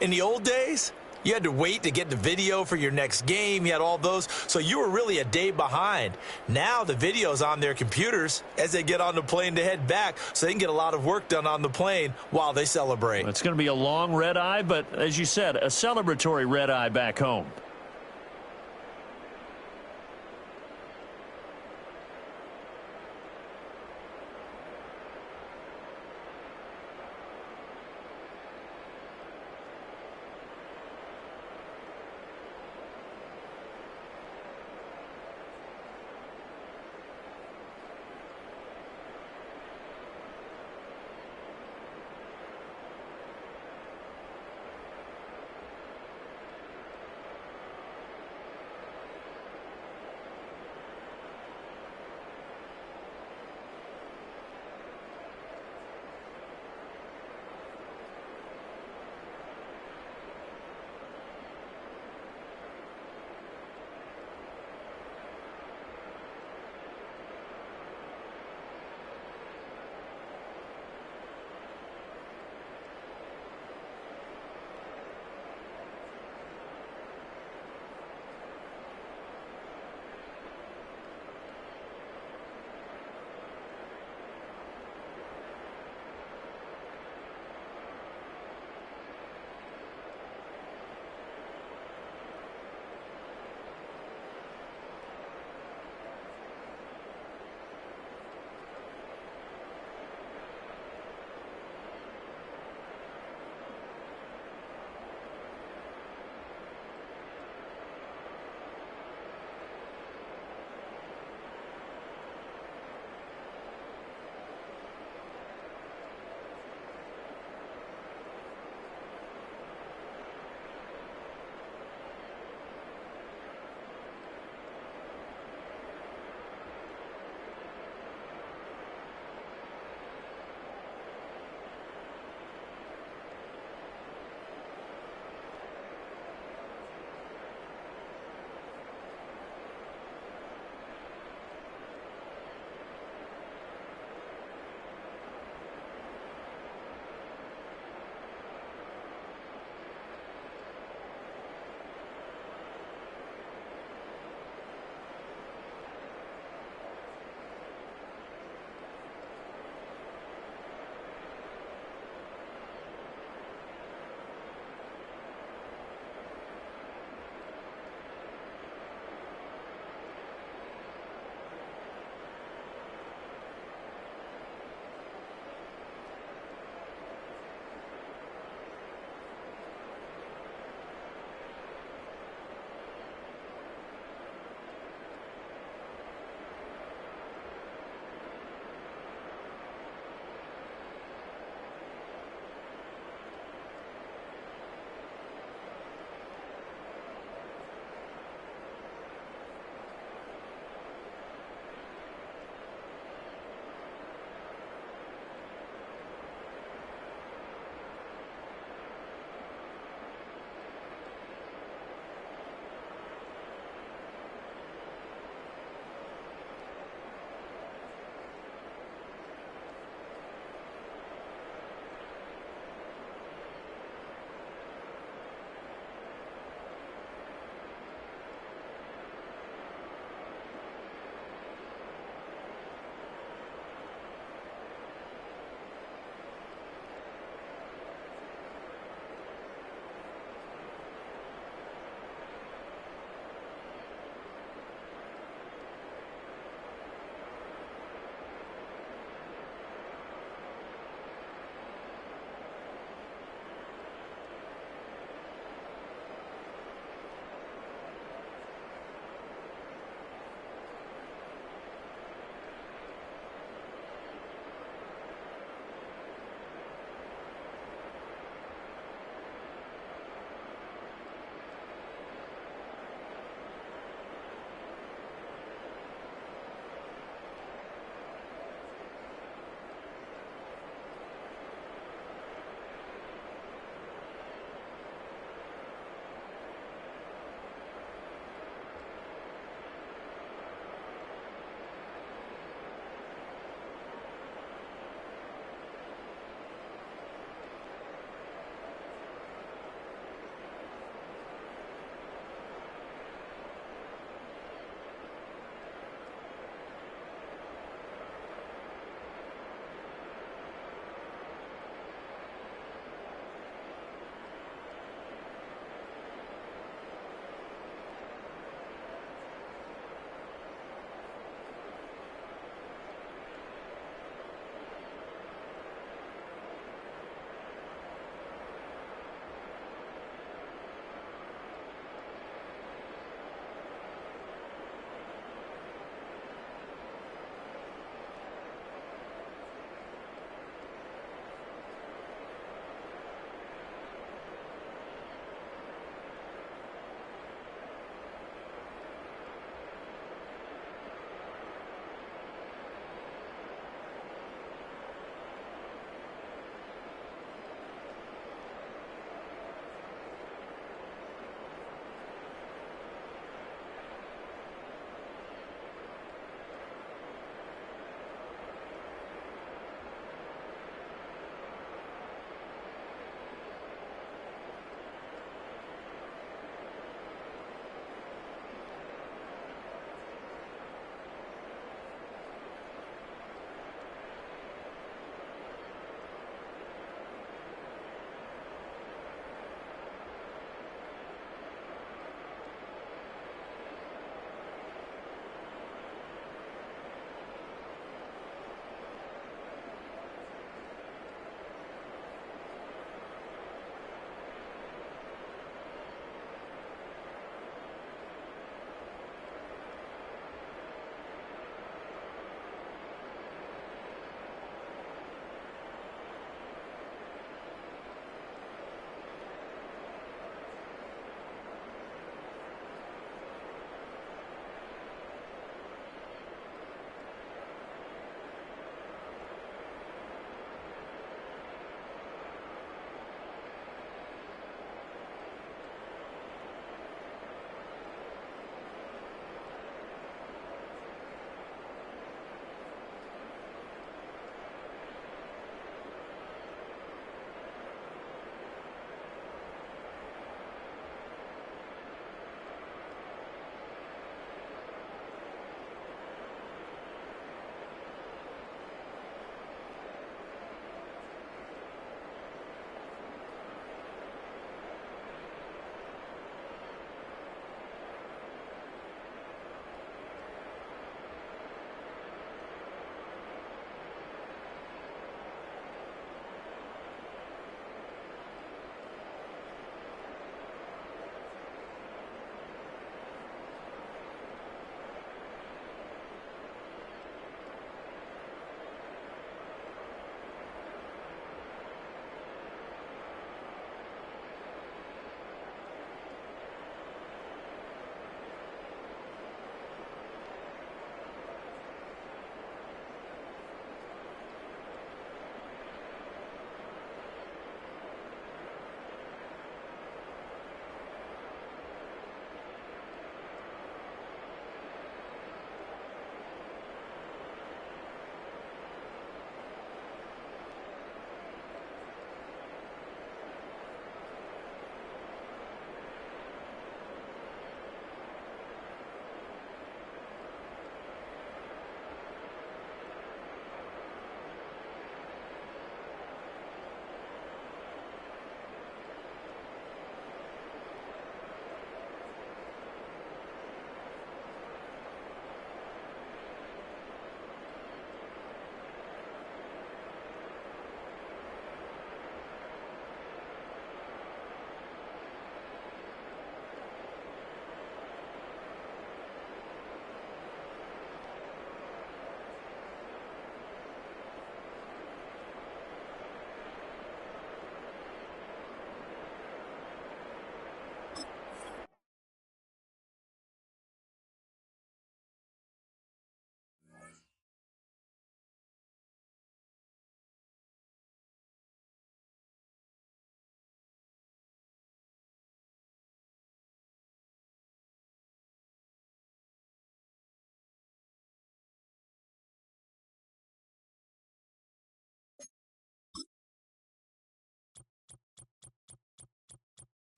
In the old days, you had to wait to get the video for your next game. You had all those. So you were really a day behind. Now the video's on their computers as they get on the plane to head back, so they can get a lot of work done on the plane while they celebrate. It's going to be a long red eye, but as you said, a celebratory red eye back home.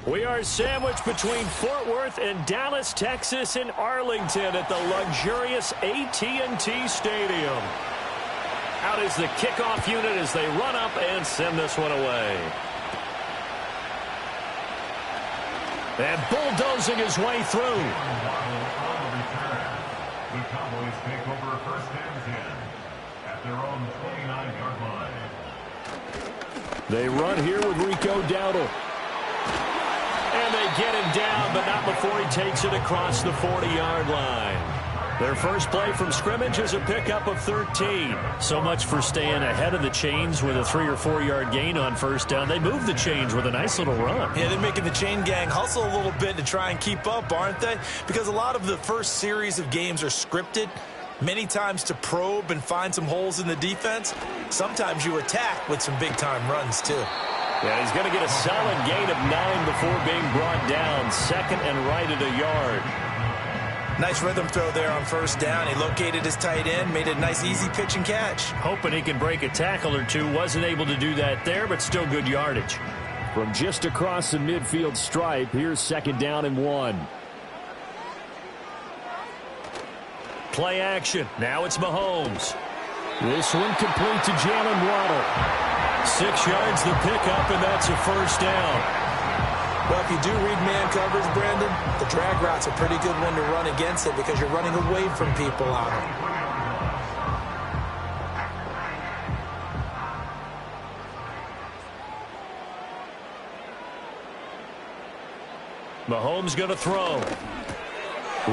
We are sandwiched between Fort Worth and Dallas, Texas, and Arlington at the luxurious AT&T Stadium. Out is the kickoff unit as they run up and send this one away. And bulldozing his way through. The Cowboys take over first and 10 at their own 29-yard line. They run here with Rico Dowdle. And they get him down, but not before he takes it across the 40-yard line. Their first play from scrimmage is a pickup of 13. So much for staying ahead of the chains with a 3- or 4-yard gain on first down. They move the chains with a nice little run. Yeah, they're making the chain gang hustle a little bit to try and keep up, aren't they? Because a lot of the first series of games are scripted, many times to probe and find some holes in the defense. Sometimes you attack with some big-time runs, too. Yeah, he's going to get a solid gain of 9 before being brought down. Second and right at a yard. Nice rhythm throw there on first down. He located his tight end, made a nice easy pitch and catch. Hoping he can break a tackle or two. Wasn't able to do that there, but still good yardage. From just across the midfield stripe, here's second down and 1. Play action. Now it's Mahomes. This one complete to Jalen Waddle. 6 yards the pickup, and that's a first down. Well, if you do read man coverage, Brandon, the drag route's a pretty good one to run against it because you're running away from people out there. Mahomes going to throw.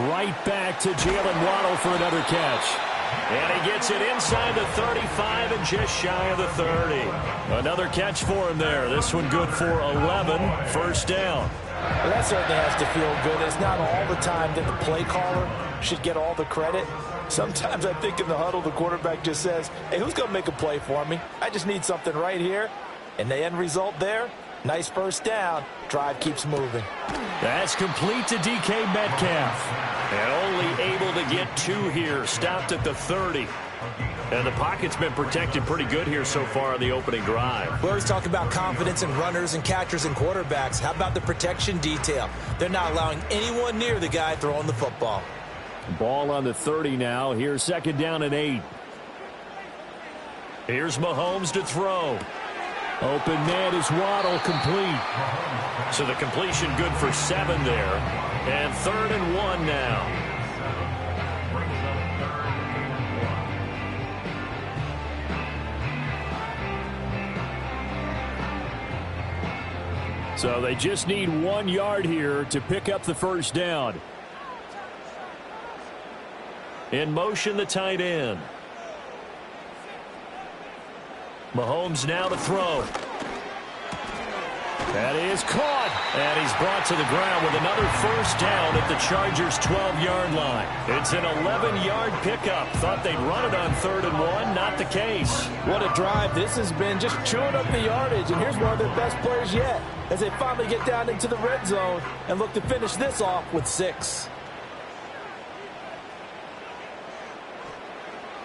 Right back to Jalen Waddle for another catch. And he gets it inside the 35 and just shy of the 30. Another catch for him there. This one good for 11. First down. Well, that certainly has to feel good. It's not all the time that the play caller should get all the credit. Sometimes I think in the huddle, the quarterback just says, hey, who's going to make a play for me? I just need something right here. And the end result there, nice first down. Drive keeps moving. That's complete to DK Metcalf. And only able to get 2 here. Stopped at the 30. And the pocket's been protected pretty good here so far on the opening drive. We always talk about confidence in runners and catchers and quarterbacks. How about the protection detail? They're not allowing anyone near the guy throwing the football. Ball on the 30 now. Here's second down and 8. Here's Mahomes to throw. Open man is Waddle, complete. So the completion good for 7 there. And 3rd and 1 now. So they just need 1 yard here to pick up the first down. In motion, the tight end. Mahomes now to throw. That is caught. And he's brought to the ground with another first down at the Chargers' 12-yard line. It's an 11-yard pickup. Thought they'd run it on 3rd and 1. Not the case. What a drive this has been, just chewing up the yardage. And here's one of their best players yet as they finally get down into the red zone and look to finish this off with 6.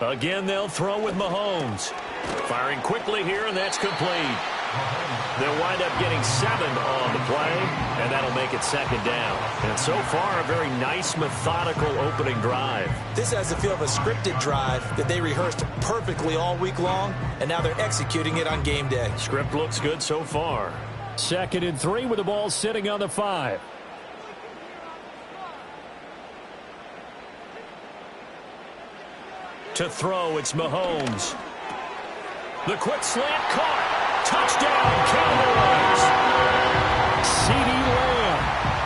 Again, they'll throw with Mahomes. Firing quickly here, and that's complete. They'll wind up getting 7 on the play, and that'll make it second down. And so far, a very nice, methodical opening drive. This has the feel of a scripted drive that they rehearsed perfectly all week long, and now they're executing it on game day. Script looks good so far. 2nd and 3 with the ball sitting on the 5. To throw, it's Mahomes. The quick slant caught. Touchdown, Cowboys. CeeDee Lamb.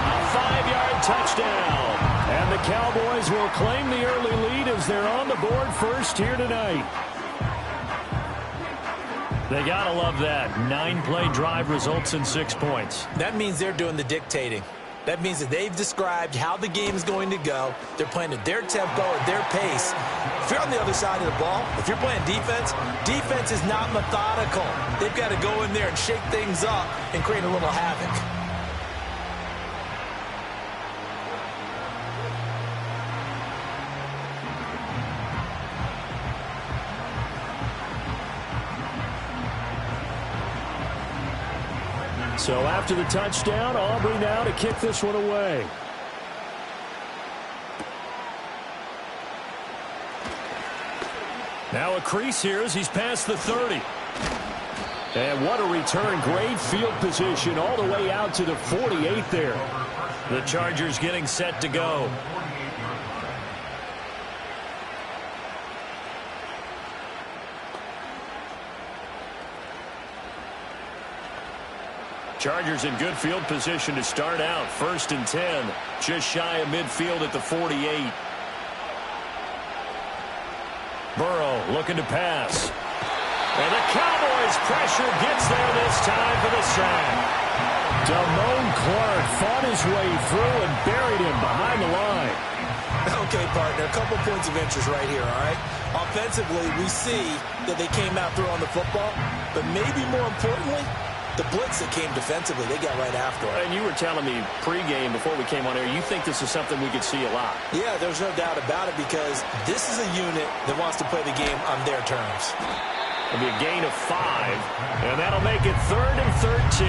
A 5-yard touchdown. And the Cowboys will claim the early lead as they're on the board first here tonight. They got to love that. 9-play drive results in 6 points. That means they're doing the dictating. That means that they've described how the game is going to go. They're playing at their tempo, at their pace. If you're on the other side of the ball, if you're playing defense, defense is not methodical. They've got to go in there and shake things up and create a little havoc. So after the touchdown, Aubrey now to kick this one away. Now a crease here as he's past the 30. And what a return. Great field position all the way out to the 48 there. The Chargers getting set to go. Chargers in good field position to start out. 1st and 10. Just shy of midfield at the 48. Burrow looking to pass. And the Cowboys pressure gets there this time for the sack. Damone Clark fought his way through and buried him behind the line. Okay, partner, a couple points of interest right here, all right? Offensively, we see that they came out throwing the football, but maybe more importantly, the blitz that came defensively, they got right after it. And you were telling me pregame before we came on air, you think this is something we could see a lot. Yeah, there's no doubt about it because this is a unit that wants to play the game on their terms. It'll be a gain of 5, and that'll make it 3rd and 13.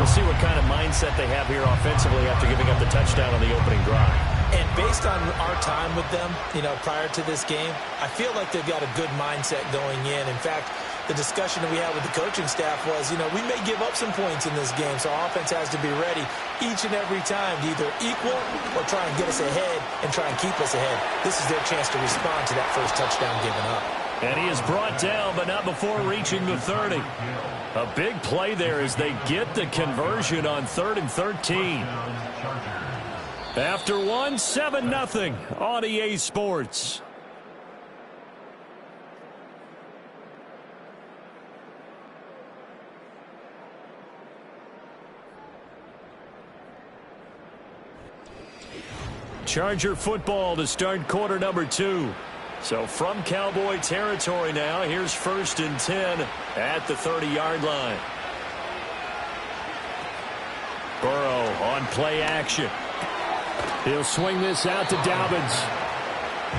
We'll see what kind of mindset they have here offensively after giving up the touchdown on the opening drive. And based on our time with them, prior to this game, I feel like they've got a good mindset going in. In fact, the discussion that we had with the coaching staff was, we may give up some points in this game, so our offense has to be ready each and every time to either equal or try and get us ahead and try and keep us ahead. This is their chance to respond to that first touchdown given up. And he is brought down, but not before reaching the 30. A big play there as they get the conversion on 3rd and 13. After 7-0 on EA Sports. Charger football to start quarter number 2. So from Cowboy territory now, here's 1st and 10 at the 30-yard line. Burrow on play action. He'll swing this out to Dobbins.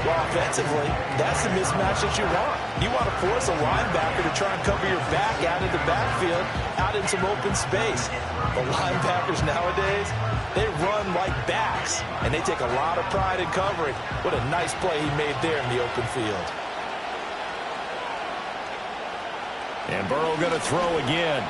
Well, offensively, that's the mismatch that you want. You want to force a linebacker to try and cover your back out of the backfield, out in some open space. The linebackers nowadays, they run like backs, and they take a lot of pride in covering. What a nice play he made there in the open field. And Burrow going to throw again.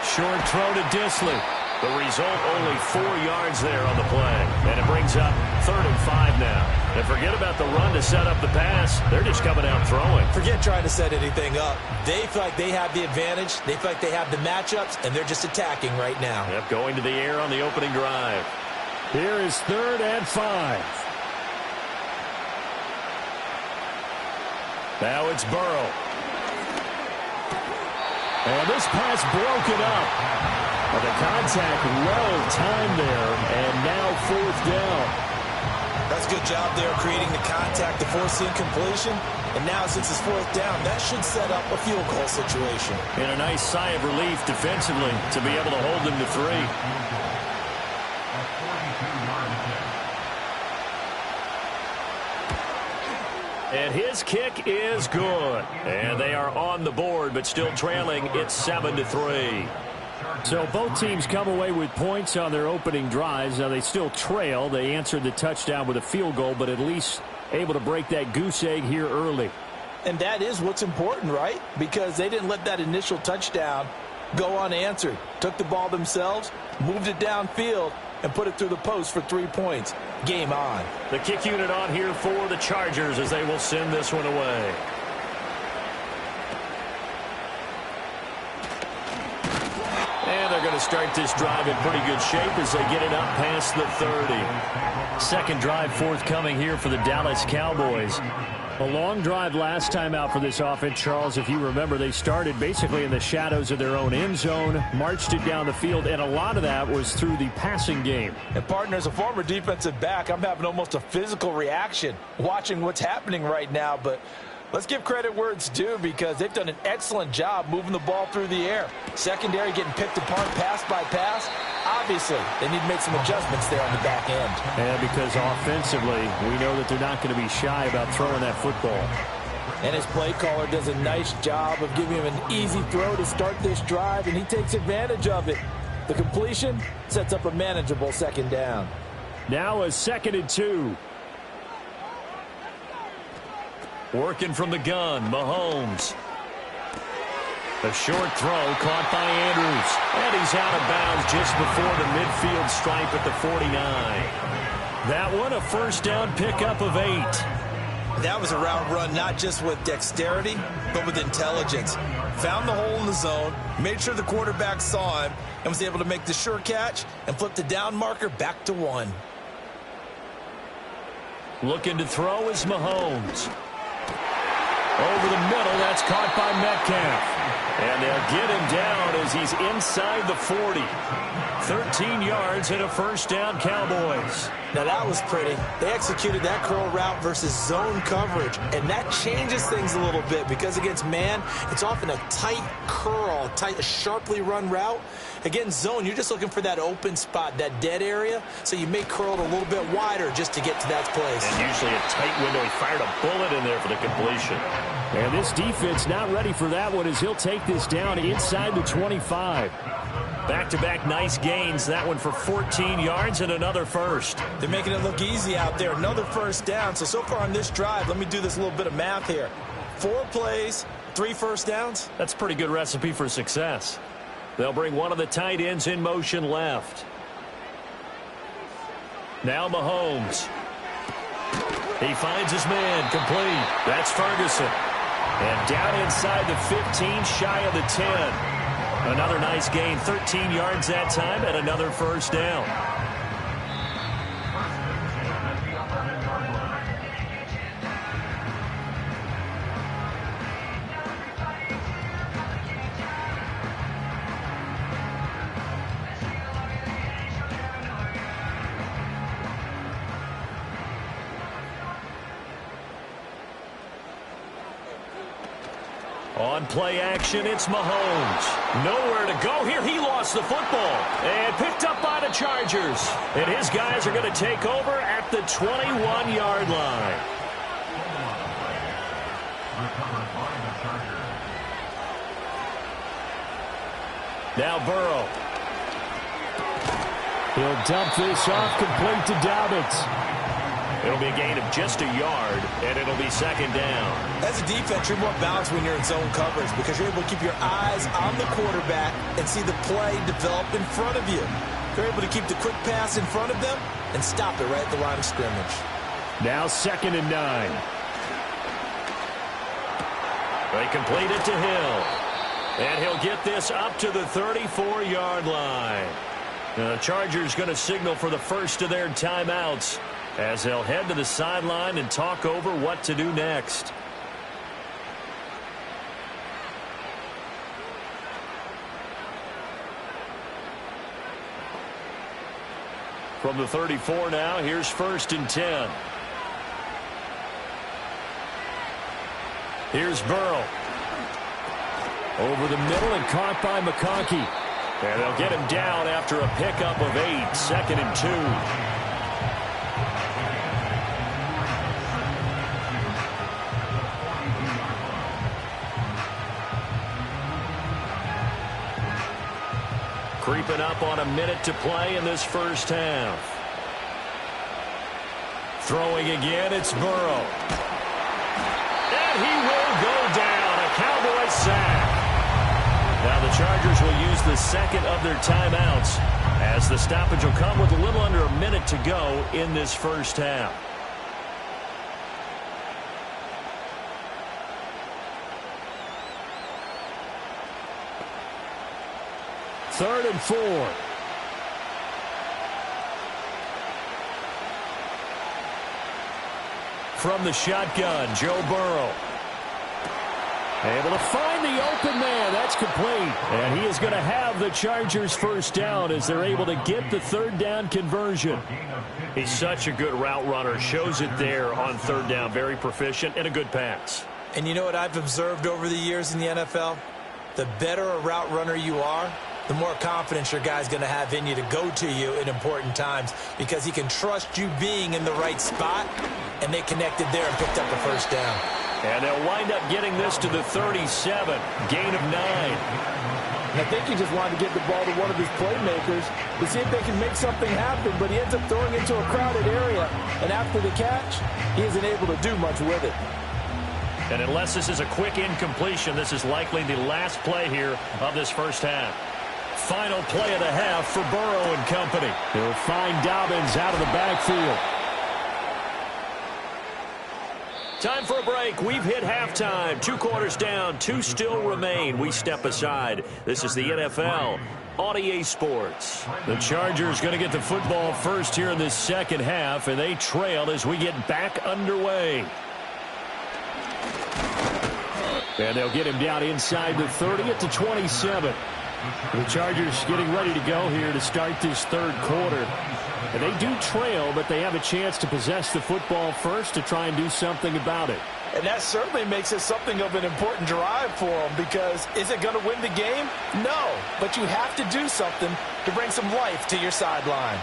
Short throw to Disley. The result, only 4 yards there on the play. And it brings up 3rd and 5 now. And forget about the run to set up the pass. They're just coming out throwing. Forget trying to set anything up. They feel like they have the advantage. They feel like they have the matchups, and they're just attacking right now. Yep, going to the air on the opening drive. Here is 3rd and 5. Now it's Burrow. And this pass broken up. Well, the contact well timed there, and now 4th down. That's a good job there creating the contact to force the incompletion. And now since it's 4th down, that should set up a field goal situation. And a nice sigh of relief defensively to be able to hold them to 3. And his kick is good. And they are on the board, but still trailing. It's 7-3. So both teams come away with points on their opening drives. Now they still trail. They answered the touchdown with a field goal, but at least able to break that goose egg here early. And that is what's important, right? Because they didn't let that initial touchdown go unanswered. Took the ball themselves, moved it downfield, and put it through the post for 3 points. Game on. The kick unit on here for the Chargers as they will send this one away. And they're going to to start this drive in pretty good shape as they get it up past the 30. Second drive forthcoming here for the Dallas Cowboys. A long drive last time out for this offense, Charles. If you remember, they started basically in the shadows of their own end zone, marched it down the field, and a lot of that was through the passing game. And, partner, as a former defensive back, I'm having almost a physical reaction watching what's happening right now. But let's give credit where it's due because they've done an excellent job moving the ball through the air. Secondary getting picked apart pass by pass. Obviously, they need to make some adjustments there on the back end. And because offensively, we know that they're not going to be shy about throwing that football. And his play caller does a nice job of giving him an easy throw to start this drive, and he takes advantage of it. The completion sets up a manageable second down. Now a 2nd and 2. Working from the gun, Mahomes. A short throw caught by Andrews. And he's out of bounds just before the midfield stripe at the 49. That one a first down pickup of 8. That was a route run not just with dexterity, but with intelligence. Found the hole in the zone, made sure the quarterback saw him, and was able to make the sure catch and flip the down marker back to 1. Looking to throw is Mahomes. Over the middle, that's caught by Metcalf. And they'll get him down as he's inside the 40. 13 yards and a first down, Cowboys. Now that was pretty. They executed that curl route versus zone coverage, and that changes things a little bit because against man, it's often a tight curl, a sharply run route. Against zone, you're just looking for that open spot, that dead area, so you may curl it a little bit wider just to get to that place. And usually a tight window. He fired a bullet in there for the completion. And this defense not ready for that one as he'll take this down inside the 25. Back-to-back nice gains. That one for 14 yards and another first. They're making it look easy out there. Another first down. So far on this drive, let me do this little bit of math here. 4 plays, 3 first downs. That's a pretty good recipe for success. They'll bring one of the tight ends in motion left. Now Mahomes. He finds his man complete. That's Ferguson. And down inside the 15, shy of the 10. Another nice gain, 13 yards that time, and another first down. On play action, it's Mahomes. Nowhere to go here. He lost the football and picked up by the Chargers. And his guys are going to take over at the 21-yard line. Now Burrow. He'll dump this off complete to Dobbins. It'll be a gain of just a yard, and it'll be second down. As a defense, you're more balanced when you're in zone coverage because you're able to keep your eyes on the quarterback and see the play develop in front of you. You're able to keep the quick pass in front of them and stop it right at the line of scrimmage. Now 2nd and 9. They complete it to Hill. And he'll get this up to the 34-yard line. The Chargers going to signal for the first of their timeouts as they'll head to the sideline and talk over what to do next. From the 34 now, here's 1st and 10. Here's Burrow. Over the middle and caught by McConkey. And they'll get him down after a pickup of 8, 2nd and 2. Creeping up on a minute to play in this first half. Throwing again, it's Burrow. And he will go down. A Cowboys sack. Now the Chargers will use the second of their timeouts as the stoppage will come with a little under a minute to go in this first half. 3rd and 4. From the shotgun, Joe Burrow. Able to find the open man. That's complete. And he is going to have the Chargers first down as they're able to get the 3rd down conversion. He's such a good route runner. Shows it there on 3rd down. Very proficient and a good pass. And you know what I've observed over the years in the NFL? The better a route runner you are, the more confidence your guy's going to have in you to go to you in important times because he can trust you being in the right spot, and they connected there and picked up the first down. And they'll wind up getting this to the 37, gain of 9. And I think he just wanted to get the ball to one of his playmakers to see if they can make something happen, but he ends up throwing into a crowded area, and after the catch, he isn't able to do much with it. And unless this is a quick incompletion, this is likely the last play here of this first half. Final play of the half for Burrow and company. He'll find Dobbins out of the backfield. Time for a break. We've hit halftime. 2 quarters down. 2 still remain. We step aside. This is the NFL on EA Sports. The Chargers going to get the football first here in this second half, and they trail as we get back underway. And they'll get him down inside the 30 at the 27. The Chargers getting ready to go here to start this 3rd quarter. And they do trail, but they have a chance to possess the football first to try and do something about it. And that certainly makes it something of an important drive for them because is it going to win the game? No, but you have to do something to bring some life to your sideline.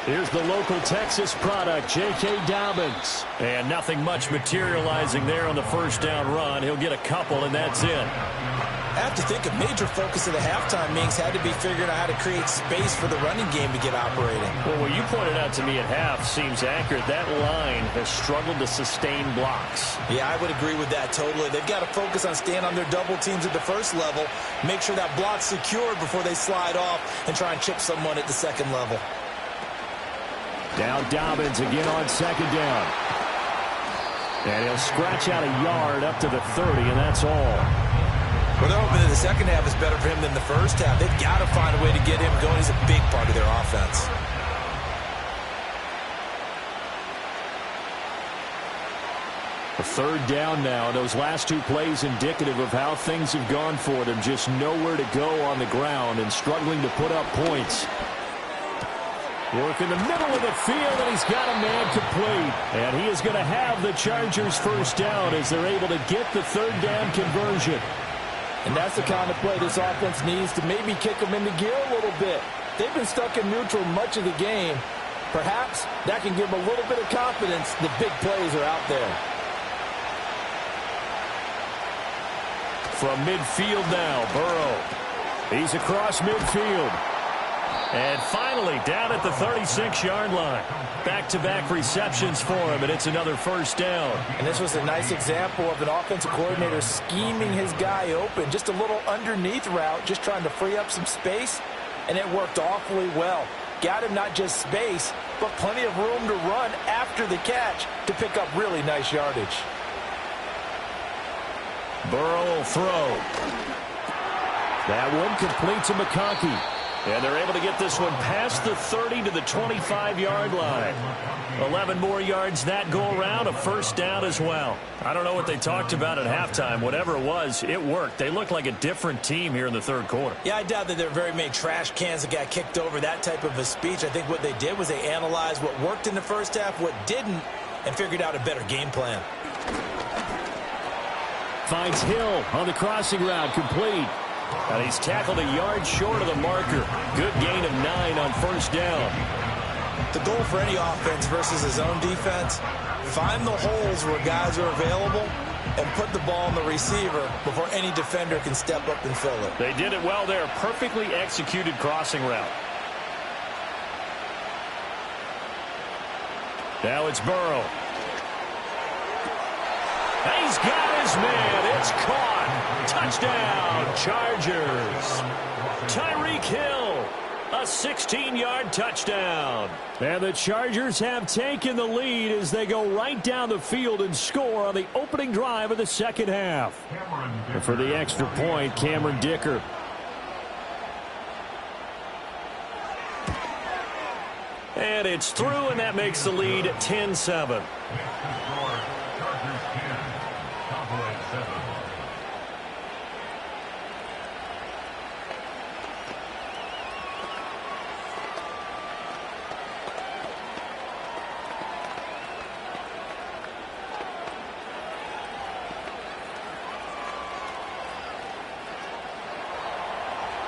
Here's the local Texas product, J.K. Dobbins. And nothing much materializing there on the first down run. He'll get a couple, and that's it. I have to think a major focus of the halftime meetings had to be figuring out how to create space for the running game to get operating. Well, what you pointed out to me at half seems accurate. That line has struggled to sustain blocks. Yeah, I would agree with that totally. They've got to focus on staying on their double teams at the first level, make sure that block's secured before they slide off and try and chip someone at the second level. Down Dobbins again on 2nd down. And he'll scratch out a yard up to the 30, and that's all. Well, they're hoping that the second half is better for him than the first half. They've got to find a way to get him going. He's a big part of their offense. A 3rd down now. Those last 2 plays indicative of how things have gone for them. Just nowhere to go on the ground and struggling to put up points. Work in the middle of the field, and he's got a man complete. And he is going to have the Chargers first down as they're able to get the 3rd down conversion. And that's the kind of play this offense needs to maybe kick them into gear a little bit. They've been stuck in neutral much of the game. Perhaps that can give them a little bit of confidence the big plays are out there. From midfield now, Burrow. He's across midfield. And finally, down at the 36-yard line. Back-to-back receptions for him, and it's another first down. And this was a nice example of an offensive coordinator scheming his guy open. Just a little underneath route, just trying to free up some space, and it worked awfully well. Got him not just space, but plenty of room to run after the catch to pick up really nice yardage. Burrow will throw. That one complete to McConkey. And they're able to get this one past the 30 to the 25-yard line. 11 more yards that go around, a first down as well. I don't know what they talked about at halftime. Whatever it was, it worked. They look like a different team here in the 3rd quarter. Yeah, I doubt that there are very many trash cans that got kicked over, that type of a speech. I think what they did was they analyzed what worked in the first half, what didn't, and figured out a better game plan. Finds Hill on the crossing route, complete. And he's tackled a yard short of the marker. Good gain of 9 on first down. The goal for any offense versus his own defense, find the holes where guys are available and put the ball on the receiver before any defender can step up and fill it. They did it well there. Perfectly executed crossing route. Now it's Burrow. He's got his man. It's caught. Touchdown, Chargers. Tyreek Hill, A 16-yard touchdown. And the Chargers have taken the lead as they go right down the field and score on the opening drive of the second half. And for the extra point, Cameron Dicker. And it's through, and that makes the lead 10-7.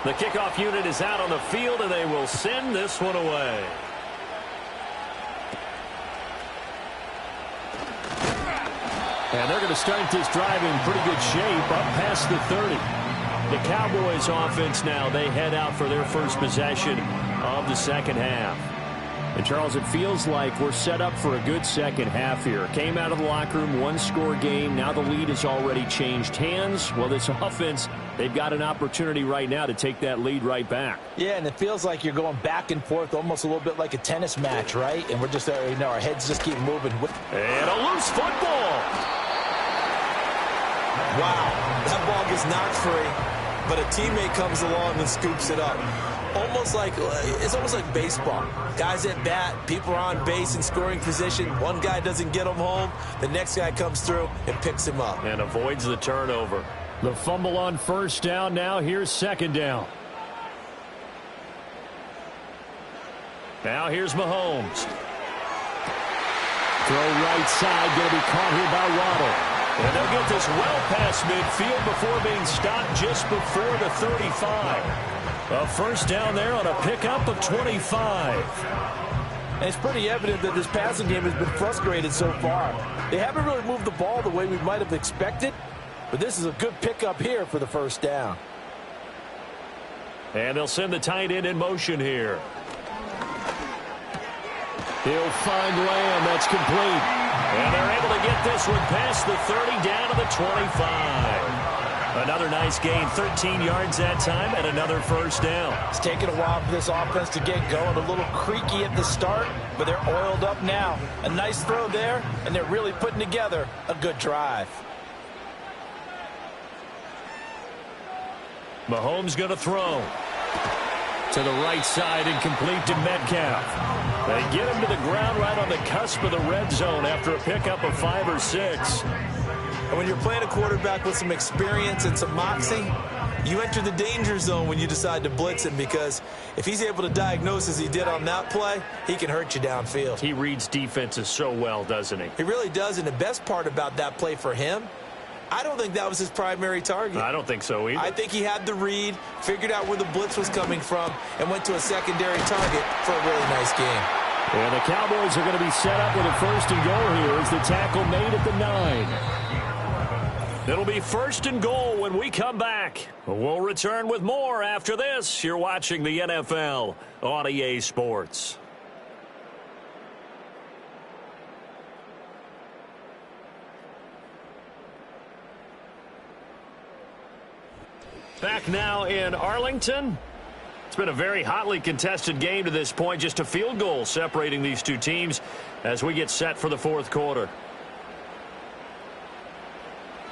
The kickoff unit is out on the field, and they will send this one away. And they're going to start this drive in pretty good shape up past the 30. The Cowboys offense now, they head out for their first possession of the second half. And, Charles, it feels like we're set up for a good second half here. Came out of the locker room, one-score game. Now the lead has already changed hands. Well, this offense, they've got an opportunity right now to take that lead right back. Yeah, and it feels like you're going back and forth almost a little bit like a tennis match, right? And we're just, our heads just keep moving. And a loose football. Wow, that ball gets knocked free, but a teammate comes along and scoops it up. It's almost like baseball. Guys at bat, people are on base in scoring position. One guy doesn't get him home. The next guy comes through and picks him up. And avoids the turnover. The fumble on first down. Now here's second down. Now here's Mahomes. Throw right side, going to be caught here by Waddle. And they'll get this well past midfield before being stopped just before the 35. A first down there on a pickup of 25. And it's pretty evident that this passing game has been frustrated so far. They haven't really moved the ball the way we might have expected, but this is a good pickup here for the first down. And they'll send the tight end in motion here. He'll find Lamb. That's complete. And they're able to get this one past the 30 down to the 25. Another nice gain, 13 yards that time, and another first down. It's taken a while for this offense to get going. A little creaky at the start, but they're oiled up now. A nice throw there, and they're really putting together a good drive. Mahomes going to throw. To the right side and complete to Metcalf. They get him to the ground right on the cusp of the red zone after a pickup of 5 or 6. And when you're playing a quarterback with some experience and some moxie, you enter the danger zone when you decide to blitz him, because if he's able to diagnose as he did on that play, he can hurt you downfield. He reads defenses so well, doesn't he? He really does, and the best part about that play for him, I don't think that was his primary target. I don't think so either. I think he had the read, figured out where the blitz was coming from, and went to a secondary target for a really nice game. And the Cowboys are going to be set up with a first and goal here as the tackle made at the 9. It'll be first and goal when we come back. We'll return with more after this. You're watching the NFL on EA Sports. Back now in Arlington. It's been a very hotly contested game to this point. Just a field goal separating these two teams as we get set for the fourth quarter.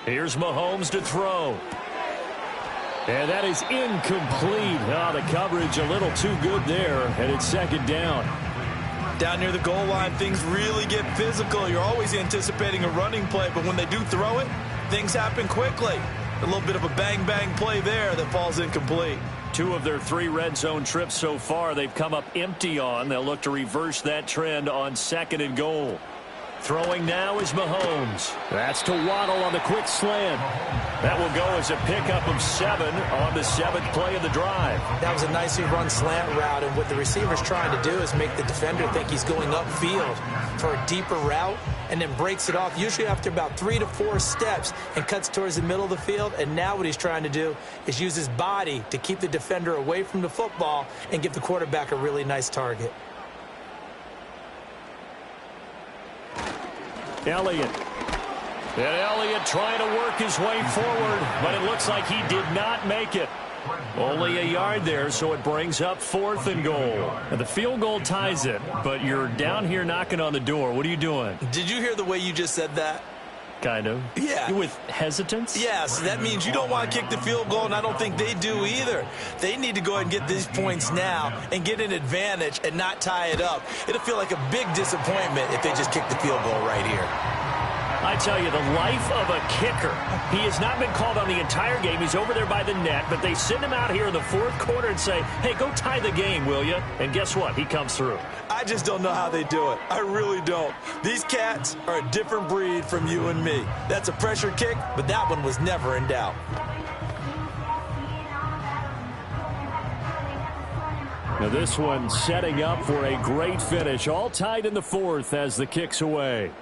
Here's Mahomes to throw. And that is incomplete. Oh, the coverage a little too good there, and it's second down. Down near the goal line, things really get physical. You're always anticipating a running play, but when they do throw it, things happen quickly. A little bit of a bang-bang play there that falls incomplete. 2 of their 3 red zone trips so far they've come up empty on. They'll look to reverse that trend on second and goal. Throwing now is Mahomes. That's to Waddle on the quick slant. That will go as a pickup of 7 on the 7th play of the drive. That was a nicely run slant route, and what the receiver's trying to do is make the defender think he's going upfield for a deeper route, and then breaks it off, usually after about 3 to 4 steps, and cuts towards the middle of the field. And now what he's trying to do is use his body to keep the defender away from the football and give the quarterback a really nice target. Elliott. And Elliott trying to work his way forward, but it looks like he did not make it. Only a yard there, so it brings up 4th and goal. Now, the field goal ties it, but you're down here knocking on the door. What are you doing? Did you hear the way you just said that? Kind of. Yeah. With hesitance? Yes, that means you don't want to kick the field goal, and I don't think they do either. They need to go ahead and get these points now and get an advantage and not tie it up. It'll feel like a big disappointment if they just kick the field goal right here. I tell you, the life of a kicker. He has not been called on the entire game. He's over there by the net, but they send him out here in the 4th quarter and say, hey, go tie the game, will you? And guess what? He comes through. I just don't know how they do it. I really don't. These cats are a different breed from you and me. That's a pressure kick, but that one was never in doubt. Now this one setting up for a great finish. All tied in the 4th as the kick's away.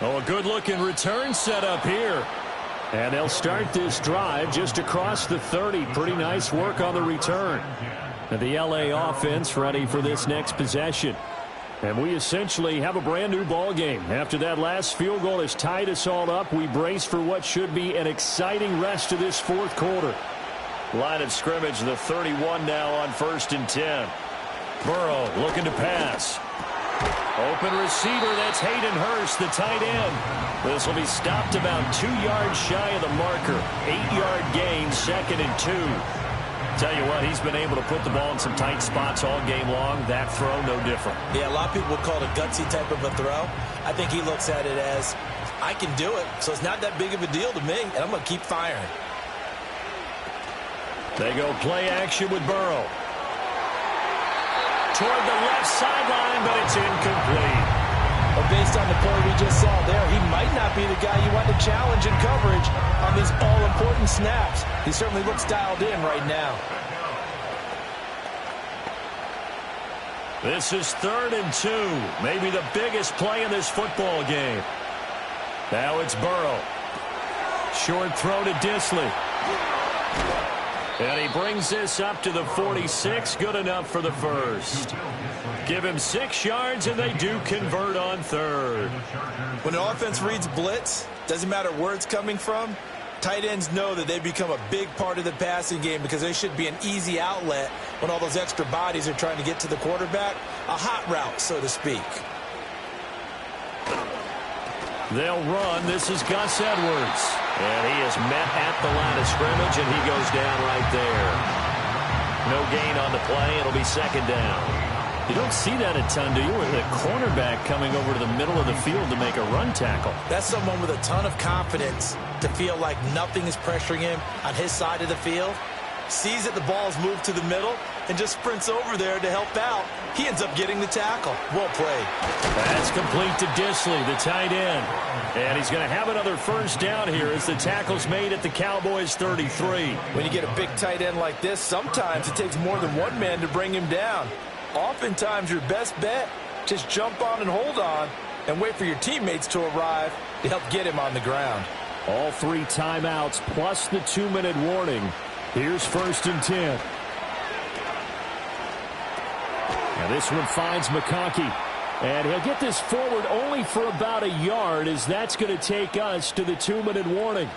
Oh, a good-looking return set up here. And they'll start this drive just across the 30. Pretty nice work on the return. And the LA offense ready for this next possession. And we essentially have a brand-new ball game. After that last field goal has tied us all up, we brace for what should be an exciting rest of this 4th quarter. Line of scrimmage, the 31 now on 1st and 10. Burrow looking to pass. Open receiver, that's Hayden Hurst, the tight end. This will be stopped about 2 yards shy of the marker. 8-yard gain, 2nd and 2. Tell you what, he's been able to put the ball in some tight spots all game long. That throw, no different. Yeah, a lot of people would call it a gutsy type of a throw. I think he looks at it as, I can do it, so it's not that big of a deal to me, and I'm going to keep firing. They go play action with Burrow. Toward the left sideline, but it's incomplete. Well, based on the play we just saw there, he might not be the guy you want to challenge in coverage on these all-important snaps. He certainly looks dialed in right now. This is 3rd and 2. Maybe the biggest play in this football game. Now it's Burrow. Short throw to Disley. And he brings this up to the 46. Good enough for the first. Give him 6 yards, and they do convert on 3rd. When an offense reads blitz, doesn't matter where it's coming from, tight ends know that they become a big part of the passing game because they should be an easy outlet when all those extra bodies are trying to get to the quarterback. A hot route, so to speak. They'll run. This is Gus Edwards. And he is met at the line of scrimmage, and he goes down right there. No gain on the play. It'll be 2nd down. You don't see that a ton, do you? With a cornerback coming over to the middle of the field to make a run tackle. That's someone with a ton of confidence to feel like nothing is pressuring him on his side of the field. Sees that the ball's moved to the middle and just sprints over there to help out. He ends up getting the tackle. Well played. That's complete to Disley, the tight end. And he's going to have another first down here as the tackle's made at the Cowboys' 33. When you get a big tight end like this, sometimes it takes more than one man to bring him down. Oftentimes, your best bet, just jump on and hold on and wait for your teammates to arrive to help get him on the ground. All 3 timeouts plus the 2-minute warning. Here's 1st and 10. Now this one finds McConkey. And he'll get this forward only for about a yard, as that's going to take us to the 2-minute warning.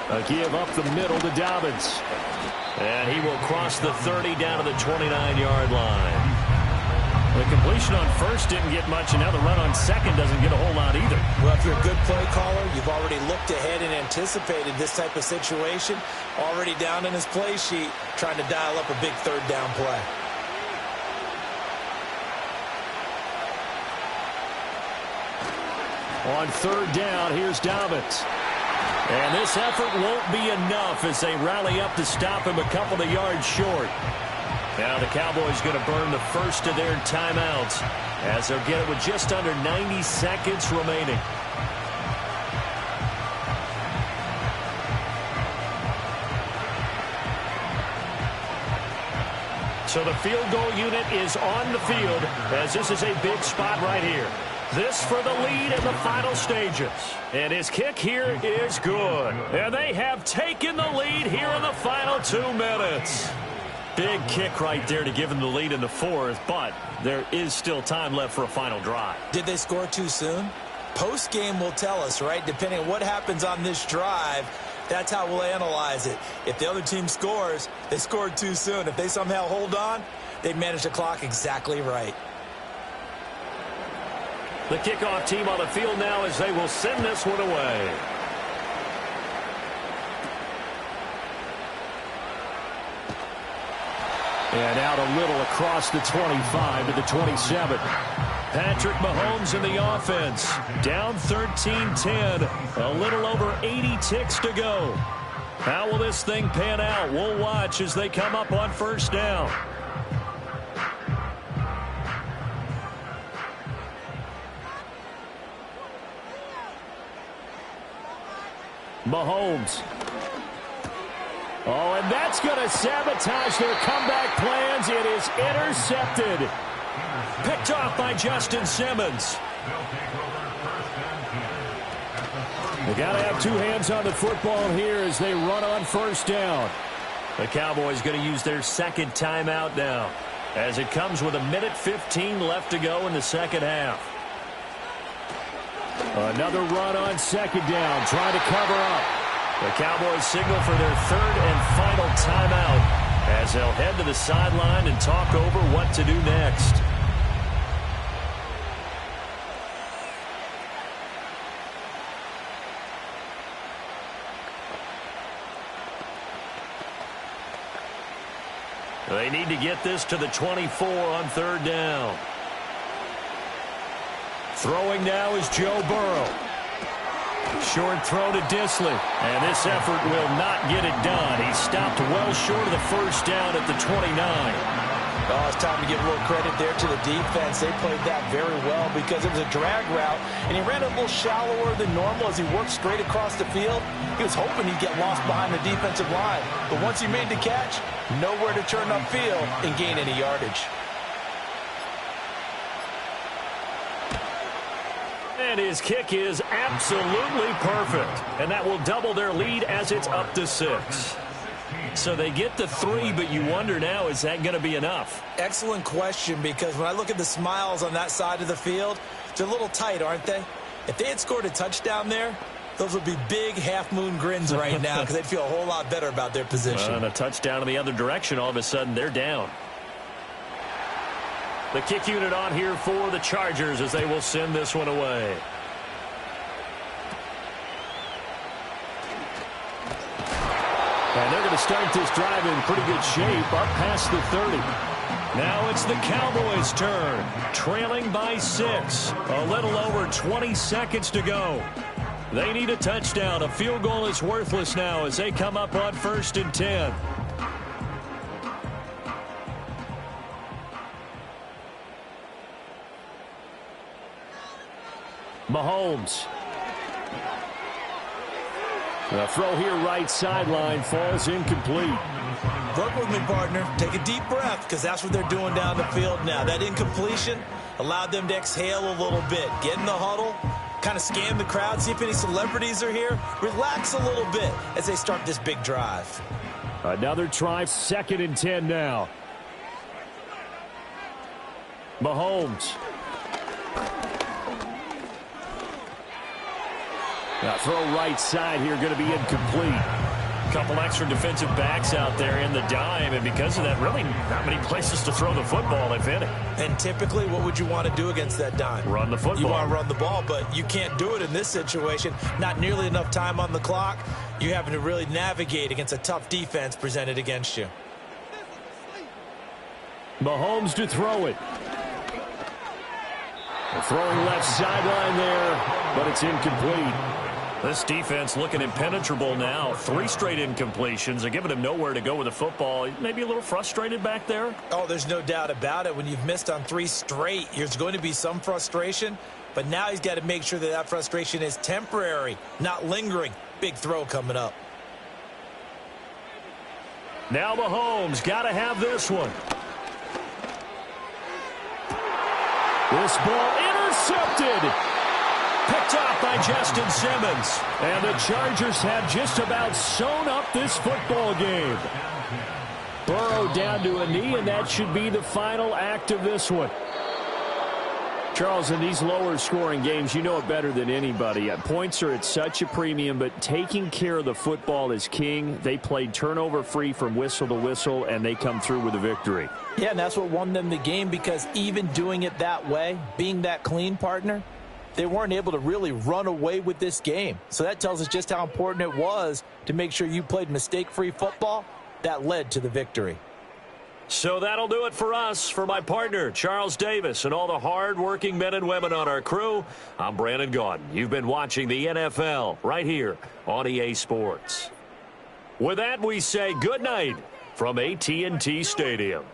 A give up the middle to Dobbins. And he will cross the 30 down to the 29-yard line. The completion on 1st didn't get much, and now the run on 2nd doesn't get a whole lot either. Well, if you're a good play caller, you've already looked ahead and anticipated this type of situation. Already down in his play sheet, trying to dial up a big 3rd down play. On 3rd down, here's Dobbins. And this effort won't be enough as they rally up to stop him a couple of yards short. Now the Cowboys going to burn the first of their timeouts as they'll get it with just under 90 seconds remaining. So the field goal unit is on the field as this is a big spot right here. This for the lead in the final stages. And his kick here is good. And they have taken the lead here in the final 2 minutes. Big kick right there to give them the lead in the fourth, but there is still time left for a final drive. Did they score too soon? Post-game will tell us, right? Depending on what happens on this drive, that's how we'll analyze it. If the other team scores, they scored too soon. If they somehow hold on, they manage the clock exactly right. The kickoff team on the field now as they will send this one away. And out a little across the 25 to the 27. Patrick Mahomes in the offense. Down 13-10. A little over 80 ticks to go. How will this thing pan out? We'll watch as they come up on first down. Mahomes. Oh, and that's going to sabotage their comeback plans. It is intercepted. Picked off by Justin Simmons. They got to have 2 hands on the football here as they run on first down. The Cowboys going to use their second timeout now as it comes with 1:15 left to go in the second half. Another run on second down, trying to cover up. The Cowboys signal for their third and final timeout as they'll head to the sideline and talk over what to do next. They need to get this to the 24 on third down. Throwing now is Joe Burrow. Short throw to Disley. And this effort will not get it done. He stopped well short of the first down at the 29. Oh, it's time to give a little credit there to the defense. They played that very well because it was a drag route, and he ran a little shallower than normal as he worked straight across the field. He was hoping he'd get lost behind the defensive line. But once he made the catch, nowhere to turn upfield and gain any yardage. And his kick is absolutely perfect. And that will double their lead as it's up to 6. So they get the 3, but you wonder now, is that going to be enough? Excellent question, because when I look at the smiles on that side of the field, they're a little tight, aren't they? If they had scored a touchdown there, those would be big half-moon grins right now because they'd feel a whole lot better about their position. And a touchdown in the other direction, all of a sudden they're down. The kick unit on here for the Chargers as they will send this one away. And they're going to start this drive in pretty good shape, up past the 30. Now it's the Cowboys' turn, trailing by 6. A little over 20 seconds to go. They need a touchdown. A field goal is worthless now as they come up on 1st and 10. Mahomes. The throw here right sideline falls incomplete. Work with me, partner. Take a deep breath because that's what they're doing down the field now. That incompletion allowed them to exhale a little bit. Get in the huddle, kind of scan the crowd, see if any celebrities are here. Relax a little bit as they start this big drive. Another try, 2nd and 10 now. Mahomes. Now throw right side here, going to be incomplete. A couple extra defensive backs out there in the dime, and because of that, really not many places to throw the football, if any. And typically, what would you want to do against that dime? Run the football. You want to run the ball, but you can't do it in this situation. Not nearly enough time on the clock. You're having to really navigate against a tough defense presented against you. Mahomes to throw it. Throwing left sideline there, but it's incomplete. This defense looking impenetrable now. 3 straight incompletions. They're giving him nowhere to go with the football. Maybe a little frustrated back there. Oh, there's no doubt about it. When you've missed on 3 straight, there's going to be some frustration. But now he's got to make sure that that frustration is temporary, not lingering. Big throw coming up. Now Mahomes got to have this one. This ball intercepted. Picked off by Justin Simmons. And the Chargers have just about sewn up this football game. Burrow down to a knee, and that should be the final act of this one. Charles, in these lower-scoring games, you know it better than anybody. Points are at such a premium, but taking care of the football is king. They played turnover-free from whistle to whistle, and they come through with a victory. Yeah, and that's what won them the game, because even doing it that way, being that clean partner, they weren't able to really run away with this game. So that tells us just how important it was to make sure you played mistake-free football. That led to the victory. So that'll do it for us. For my partner, Charles Davis, and all the hard-working men and women on our crew, I'm Brandon Gaudin. You've been watching the NFL right here on EA Sports. With that, we say good night from AT&T Stadium.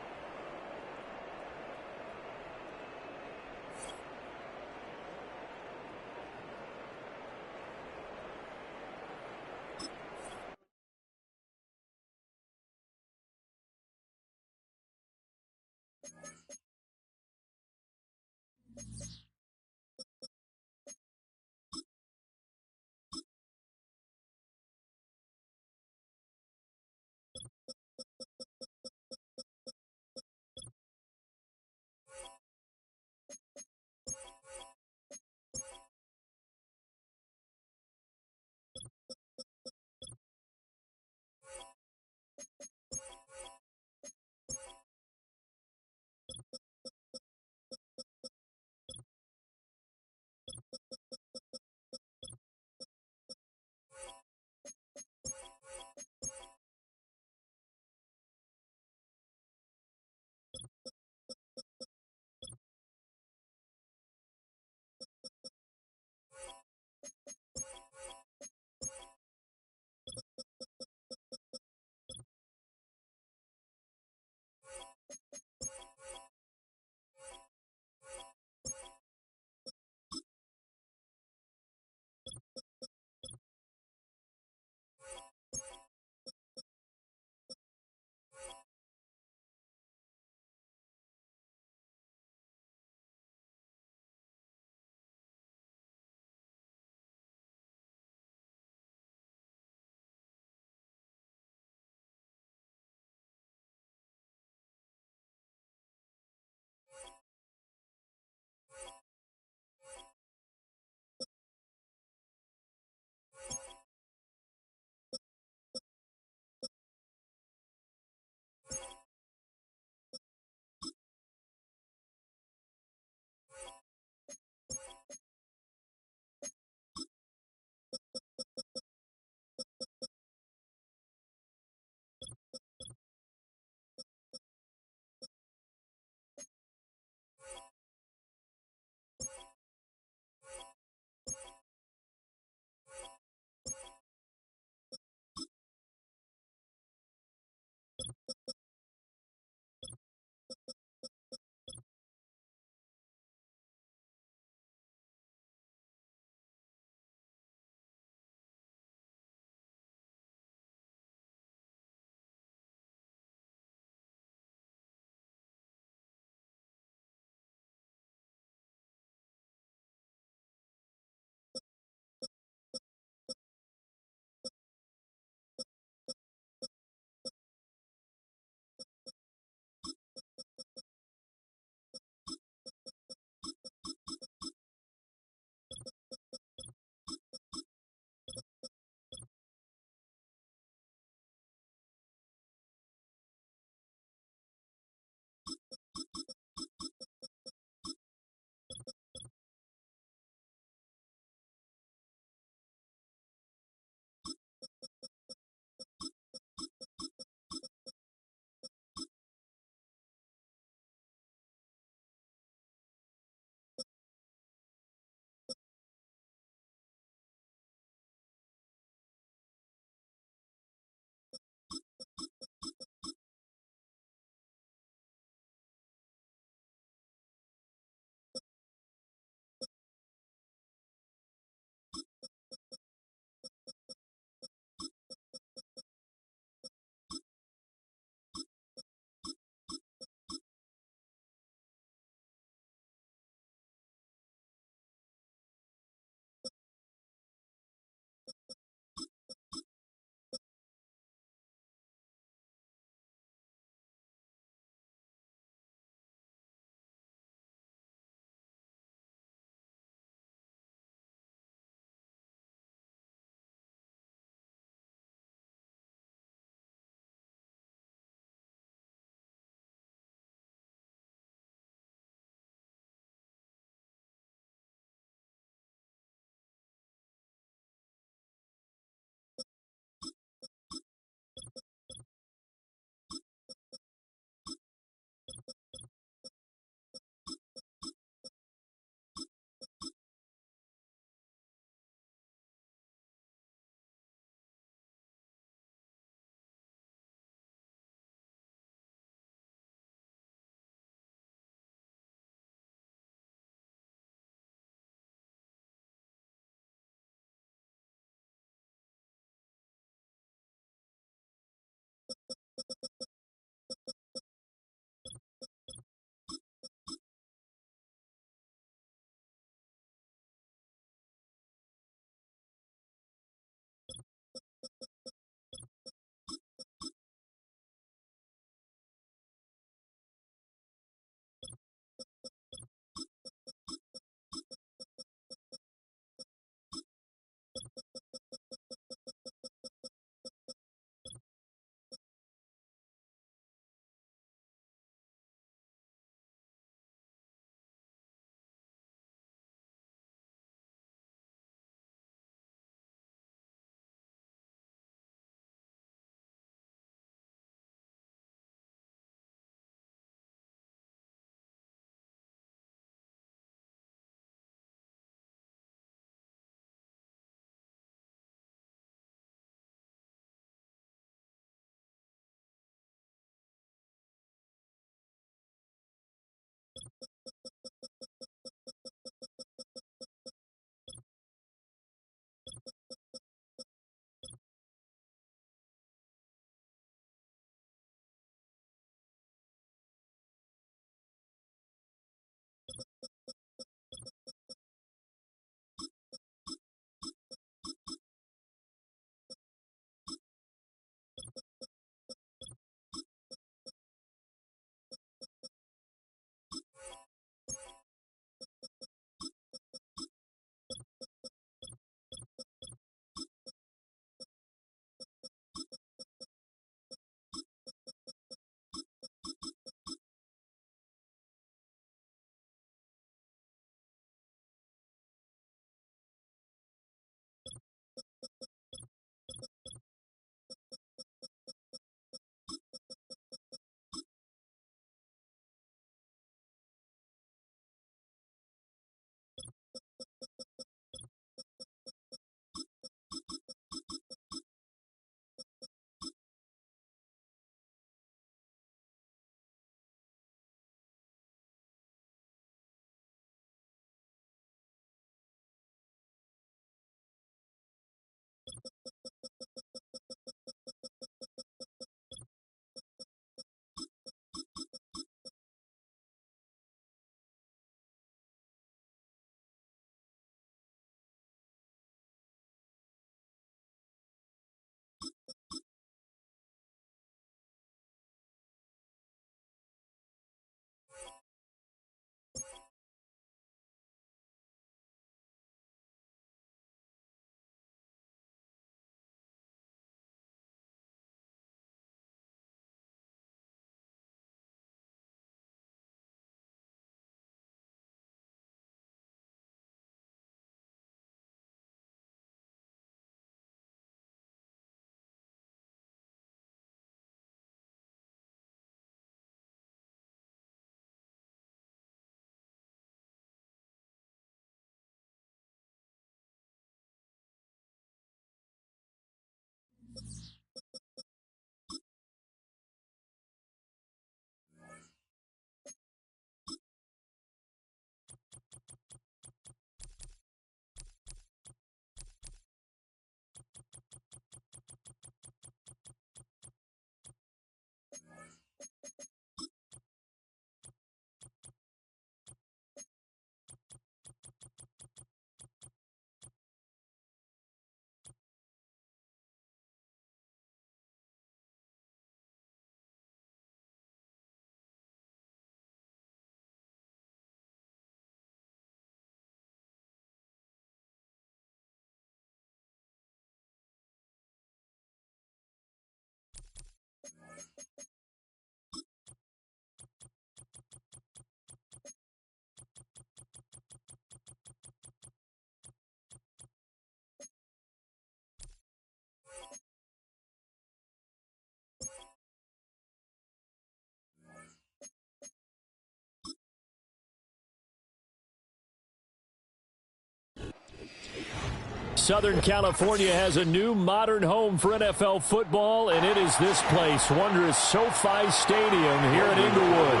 Southern California has a new modern home for NFL football, and it is this place, wondrous SoFi Stadium here in Inglewood.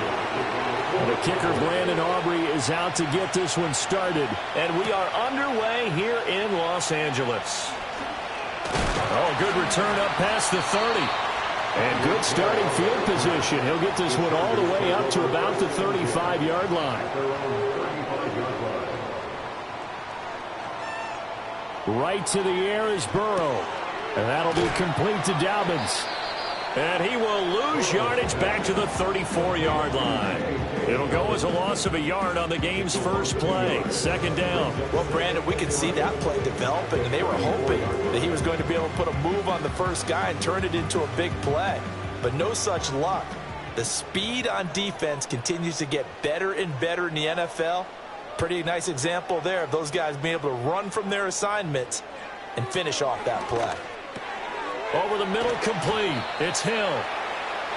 The kicker, Brandon Aubrey, is out to get this one started. And we are underway here in Los Angeles. Oh, good return up past the 30. And good starting field position. He'll get this one all the way up to about the 35-yard line. Right to the air is Burrow. And that'll be complete to Dobbins. And he will lose yardage back to the 34-yard line. It'll go as a loss of a yard on the game's first play. Second down. Well, Brandon, we could see that play developing, and they were hoping that he was going to be able to put a move on the first guy and turn it into a big play. But no such luck. The speed on defense continues to get better and better in the NFL. Pretty nice example there of those guys being able to run from their assignments and finish off that play. Over the middle, complete. It's Hill.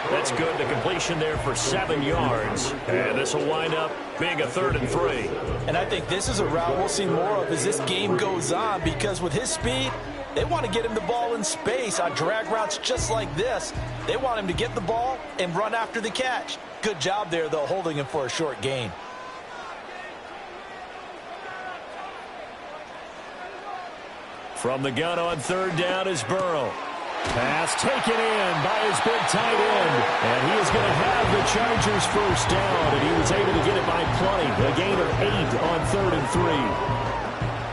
That's good. The completion there for 7 yards. And this will wind up being a 3rd and 3. And I think this is a route we'll see more of as this game goes on, because with his speed, they want to get him the ball in space on drag routes just like this. They want him to get the ball and run after the catch. Good job there, though, holding him for a short gain. From the gun on 3rd down is Burrow. Pass taken in by his big tight end. And he is going to have the Chargers first down. And he was able to get it by plenty. A gain of 8 on 3rd and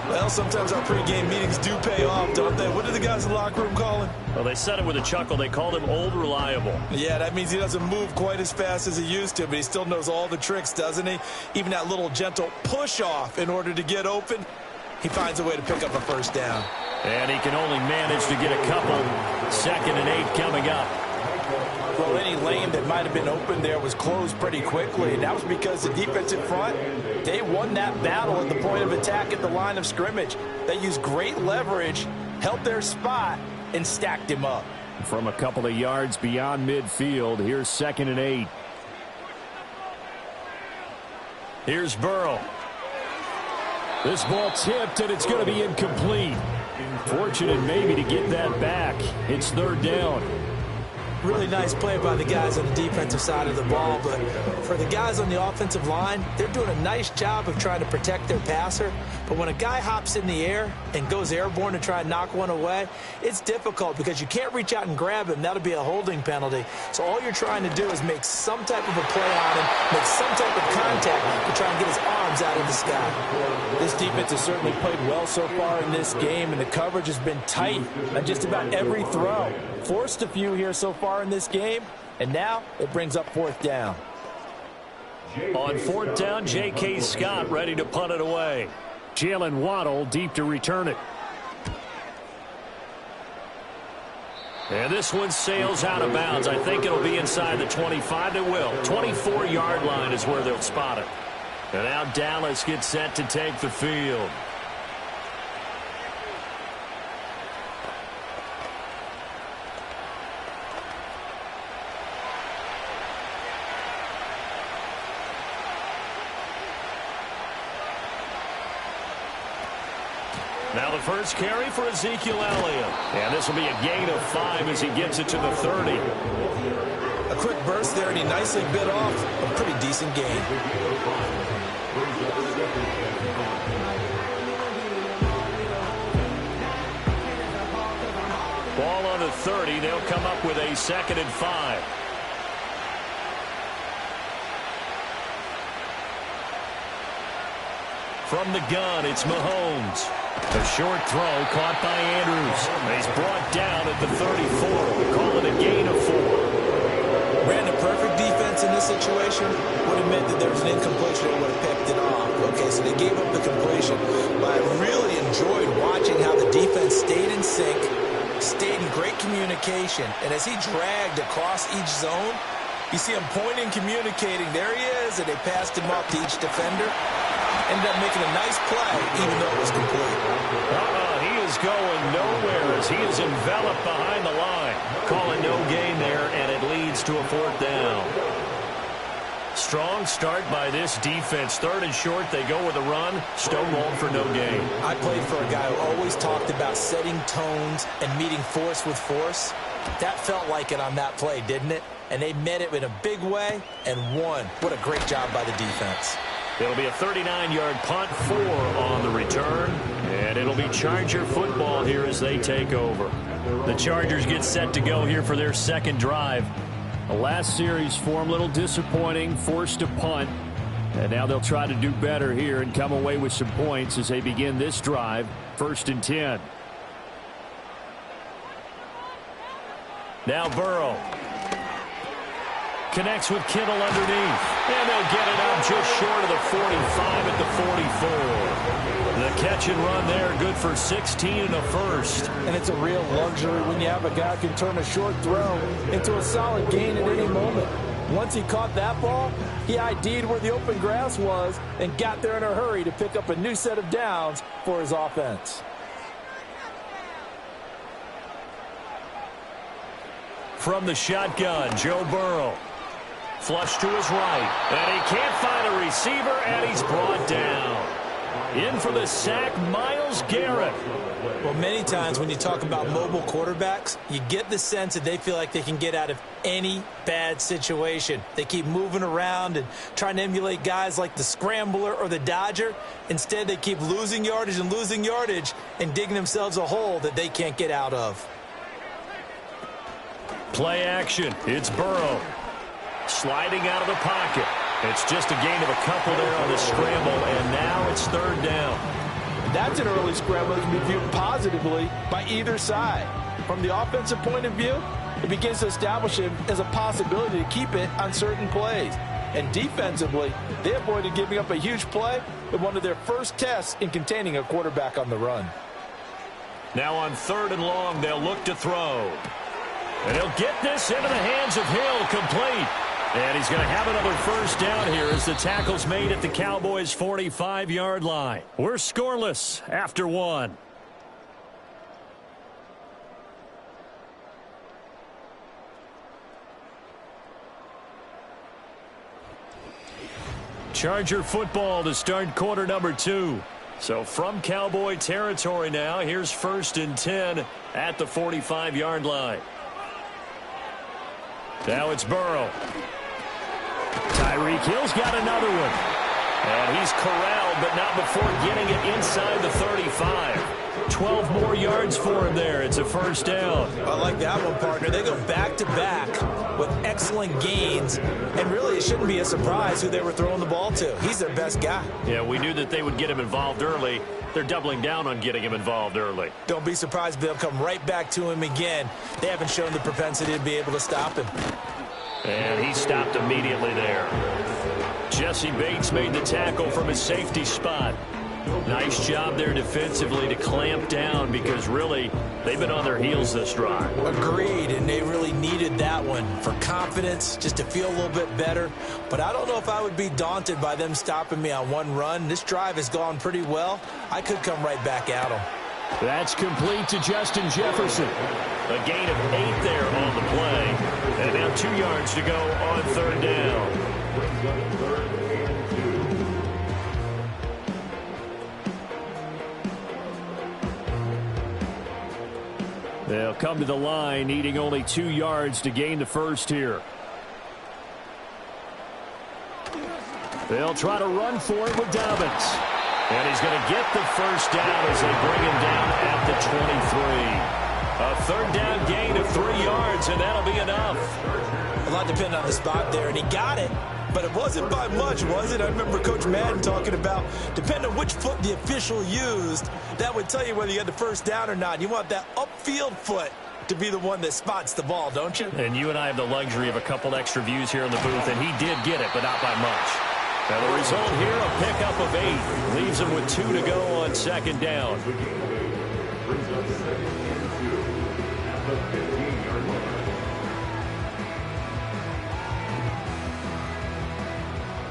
3. Well, sometimes our pregame meetings do pay off, don't they? What did the guys in the locker room call him? Well, they said it with a chuckle. They called him Old Reliable. Yeah, that means he doesn't move quite as fast as he used to, but he still knows all the tricks, doesn't he? Even that little gentle push-off in order to get open, he finds a way to pick up a first down. And he can only manage to get a couple. 2nd and 8 coming up. Well, any lane that might have been open there was closed pretty quickly, and that was because the defensive front, they won that battle at the point of attack at the line of scrimmage. They used great leverage, held their spot, and stacked him up. From a couple of yards beyond midfield, here's 2nd and 8. Here's Burrow. This ball tipped, and it's going to be incomplete. Fortunate maybe to get that back. It's 3rd down. Really nice play by the guys on the defensive side of the ball, but for the guys on the offensive line, they're doing a nice job of trying to protect their passer. But when a guy hops in the air and goes airborne to try and knock one away, it's difficult because you can't reach out and grab him. That'll be a holding penalty. So all you're trying to do is make some type of a play on him, make some type of contact to try and get his arms out of the sky. This defense has certainly played well so far in this game, and the coverage has been tight on just about every throw. Forced a few here so far in this game, and now it brings up 4th down. On 4th down, J.K. Scott ready to punt it away. Jalen Waddle deep to return it. And this one sails out of bounds. I think it'll be inside the 25. It will. 24-yard line is where they'll spot it. And now Dallas gets set to take the field. Now the first carry for Ezekiel Elliott. And this will be a gain of 5 as he gets it to the 30. A quick burst there, and he nicely bit off a pretty decent gain. Ball on the 30. They'll come up with a 2nd and 5. From the gun, it's Mahomes. A short throw caught by Andrews. He's brought down at the 34. Call it a gain of 4. Ran a perfect defense in this situation. Would have meant that there was an incompletion and would have picked it off. Okay, so they gave up the completion. But I really enjoyed watching how the defense stayed in sync, stayed in great communication. And as he dragged across each zone, you see him pointing, communicating. There he is, and they passed him off to each defender. Ended up making a nice play, even though it was complete. He is going nowhere as he is enveloped behind the line. Calling no gain there, and it leads to a 4th down. strong start by this defense. 3rd and short, they go with a run. Stonewalled for no gain. I played for a guy who always talked about setting tones and meeting force with force. That felt like it on that play, didn't it? And they met it in a big way and won. What a great job by the defense. It'll be a 39-yard punt, 4 on the return. And it'll be Charger football here as they take over. The Chargers get set to go here for their 2nd drive. The last series for them, a little disappointing, forced to punt. And now they'll try to do better here and come away with some points as they begin this drive. 1st and 10. Now Burrow. Connects with Kittle underneath. And they'll get it out just short of the 45 at the 44. The catch and run there, good for 16 and a first. And it's a real luxury when you have a guy who can turn a short throw into a solid gain at any moment. Once he caught that ball, he ID'd where the open grass was and got there in a hurry to pick up a new set of downs for his offense. From the shotgun, Joe Burrow. Flush to his right. And he can't find a receiver, and he's brought down. In for the sack, Myles Garrett. Well, many times when you talk about mobile quarterbacks, you get the sense that they feel like they can get out of any bad situation. They keep moving around and trying to emulate guys like the Scrambler or the Dodger. Instead, they keep losing yardage and digging themselves a hole that they can't get out of. Play action. It's Burrow. Sliding out of the pocket. It's just a gain of a couple there on the scramble, and now it's 3rd down. That's an early scramble that can be viewed positively by either side. From the offensive point of view, it begins to establish him as a possibility to keep it on certain plays. And defensively, they avoided giving up a huge play in one of their first tests in containing a quarterback on the run. Now on 3rd and long, they'll look to throw. And he'll get this into the hands of Hill, complete. And he's going to have another first down here as the tackle's made at the Cowboys' 45-yard line. We're scoreless after 1. Charger football to start quarter number 2. So from Cowboy territory now, here's 1st and 10 at the 45-yard line. Now it's Burrow. Tyreek Hill's got another one. And he's corralled, but not before getting it inside the 35. 12 more yards for him there. It's a first down. I like that one, partner. They go back-to-back with excellent gains. And really, it shouldn't be a surprise who they were throwing the ball to. He's their best guy. Yeah, we knew that they would get him involved early. They're doubling down on getting him involved early. Don't be surprised if they'll come right back to him again. They haven't shown the propensity to be able to stop him. And he stopped immediately there. Jesse Bates made the tackle from his safety spot. Nice job there defensively to clamp down because really they've been on their heels this drive. Agreed, and they really needed that one for confidence, just to feel a little bit better. But I don't know if I would be daunted by them stopping me on one run. This drive has gone pretty well. I could come right back at them. That's complete to Justin Jefferson. A gain of 8 there on the play. And now 2 yards to go on 3rd down. They'll come to the line, needing only 2 yards to gain the first here. They'll try to run for it with Dobbins. And he's going to get the first down as they bring him down at the 23. A 3rd down gain of 3 yards, and that'll be enough. A lot depended on the spot there, and he got it. But it wasn't by much, was it? I remember Coach Madden talking about, depending on which foot the official used, that would tell you whether you had the first down or not. You want that upfield foot to be the one that spots the ball, don't you? And you and I have the luxury of a couple extra views here in the booth, and he did get it, but not by much. Now the result here, a pickup of 8. Leaves him with 2 to go on 2nd down.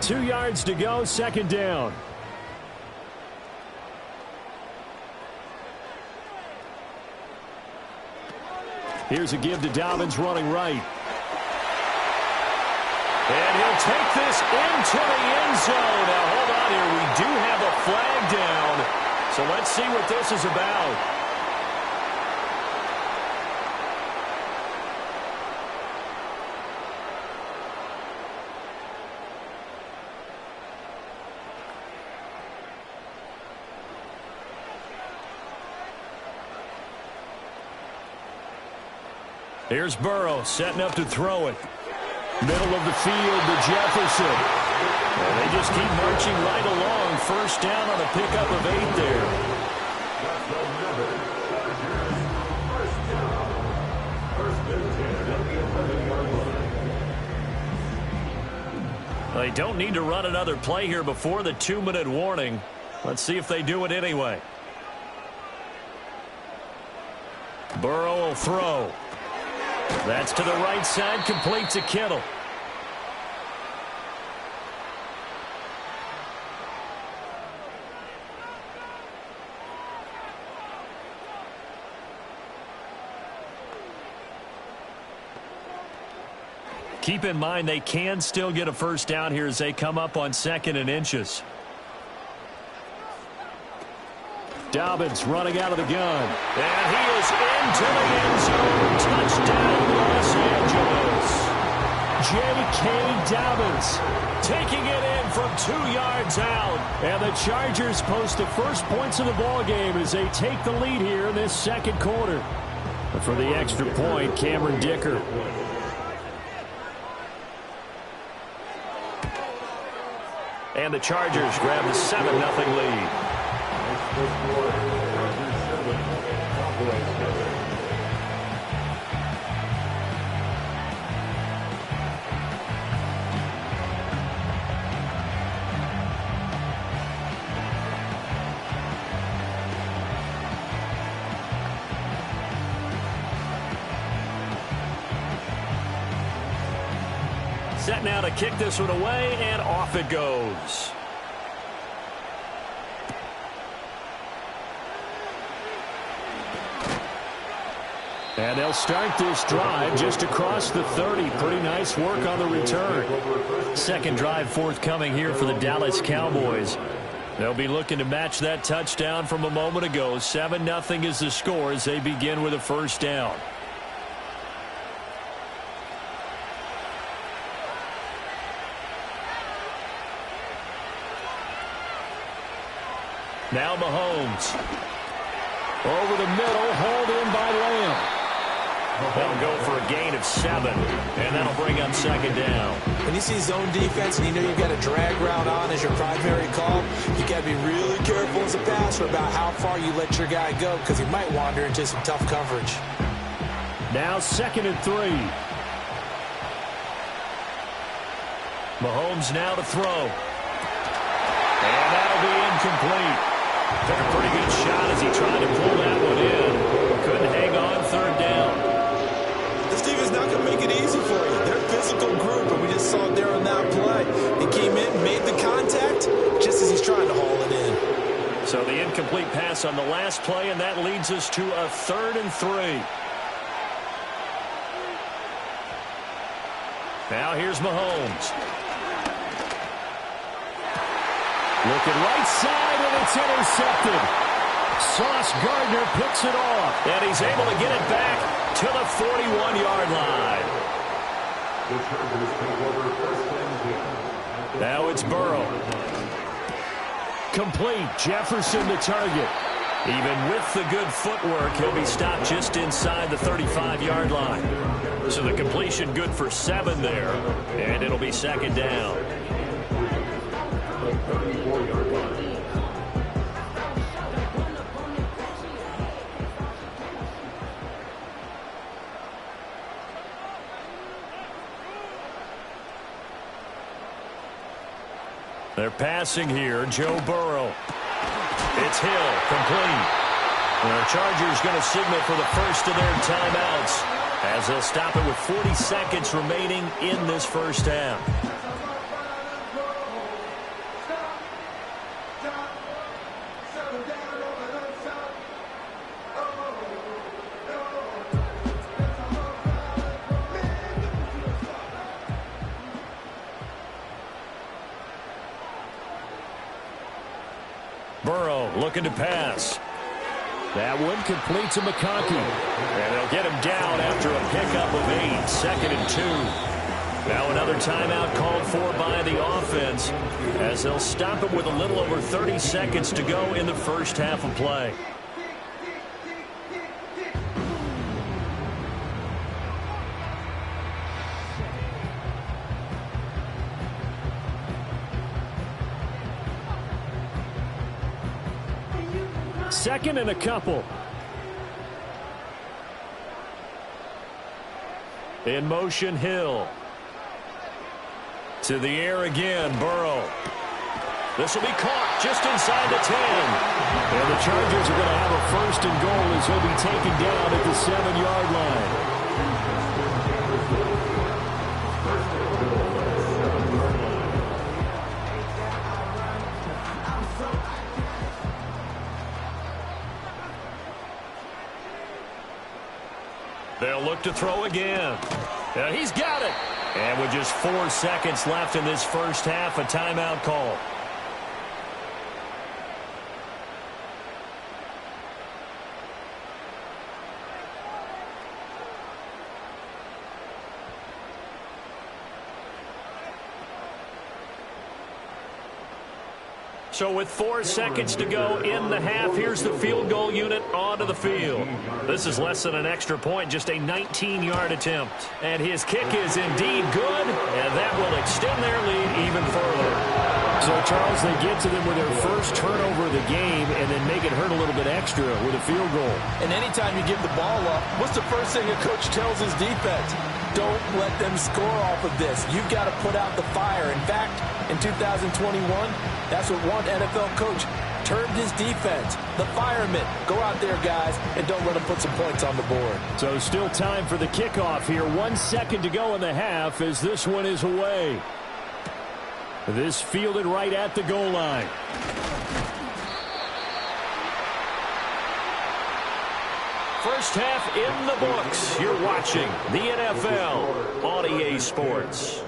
Two yards to go, 2nd down. Here's a give to Dobbins running right. And he'll take this into the end zone. Now, hold on here. We do have a flag down. So let's see what this is about. Here's Burrow setting up to throw it. Middle of the field to Jefferson. And they just keep marching right along. First down on a pickup of 8 there. They don't need to run another play here before the 2-minute warning. Let's see if they do it anyway. Burrow will throw. That's to the right side, complete to Kittle. Keep in mind they can still get a first down here as they come up on 2nd and inches. Dobbins running out of the gun. And he is into the end zone. Touchdown, Los Angeles. J.K. Dobbins taking it in from 2 yards out. And the Chargers post the first points of the ball game as they take the lead here in this 2nd quarter. And for the extra point, Cameron Dicker. And the Chargers grab the 7-0 lead. Set now to kick this one away, and off it goes. And they'll start this drive just across the 30. Pretty nice work on the return. 2nd drive forthcoming here for the Dallas Cowboys. They'll be looking to match that touchdown from a moment ago. 7-0 is the score as they begin with a first down. Now Mahomes. Over the middle, hauled in by Lamb. They'll go for a gain of 7, and that'll bring up 2nd down. When you see zone defense and you know you've got a drag route on as your primary call, you got to be really careful as a passer about how far you let your guy go because he might wander into some tough coverage. Now 2nd and 3. Mahomes now to throw. And that'll be incomplete. Took a pretty good shot as he tried to pull that one in. Couldn't hang on 3rd down. This defense not going to make it easy for you. They're a physical group, and we just saw it there on that play. He came in, made the contact, just as he's trying to haul it in. So the incomplete pass on the last play, and that leads us to a 3rd and 3. Now here's Mahomes. Looking right side, and it's intercepted. Sauce Gardner picks it off. And he's able to get it back to the 41-yard line. Now it's Burrow. Complete. Jefferson the target. Even with the good footwork, he'll be stopped just inside the 35-yard line. So the completion good for 7 there. And it'll be 2nd down. They're passing here. Joe Burrow. It's Hill, complete. And the Chargers going to signal for the first of their timeouts as they'll stop it with 40 seconds remaining in this first half. looking to pass. That one complete to McConkey. And they'll get him down after a pickup of 8, 2nd and 2. Now another timeout called for by the offense as they'll stop him with a little over 30 seconds to go in the first half of play. Second and a couple. In motion, Hill. To the air again, Burrow. This will be caught just inside the 10. And the Chargers are going to have a first and goal as he'll be taken down at the 7-yard line. They'll look to throw again. And he's got it. And with just 4 seconds left in this first half, a timeout call. So with 4 seconds to go in the half, here's the field goal unit onto the field. This is less than an extra point, just a 19-yard attempt. And his kick is indeed good, and that will extend their lead even further. So, Charles, they get to them with their first turnover of the game and then make it hurt a little bit extra with a field goal. And anytime you give the ball up, what's the first thing a coach tells his defense? Don't let them score off of this. You've got to put out the fire. In fact, in 2021, that's what one NFL coach termed his defense, the firemen. Go out there, guys, and don't let them put some points on the board. So still time for the kickoff here. 1 second to go in the half as this one is away. This fielded right at the goal line. First half in the books. You're watching the NFL on EA Sports.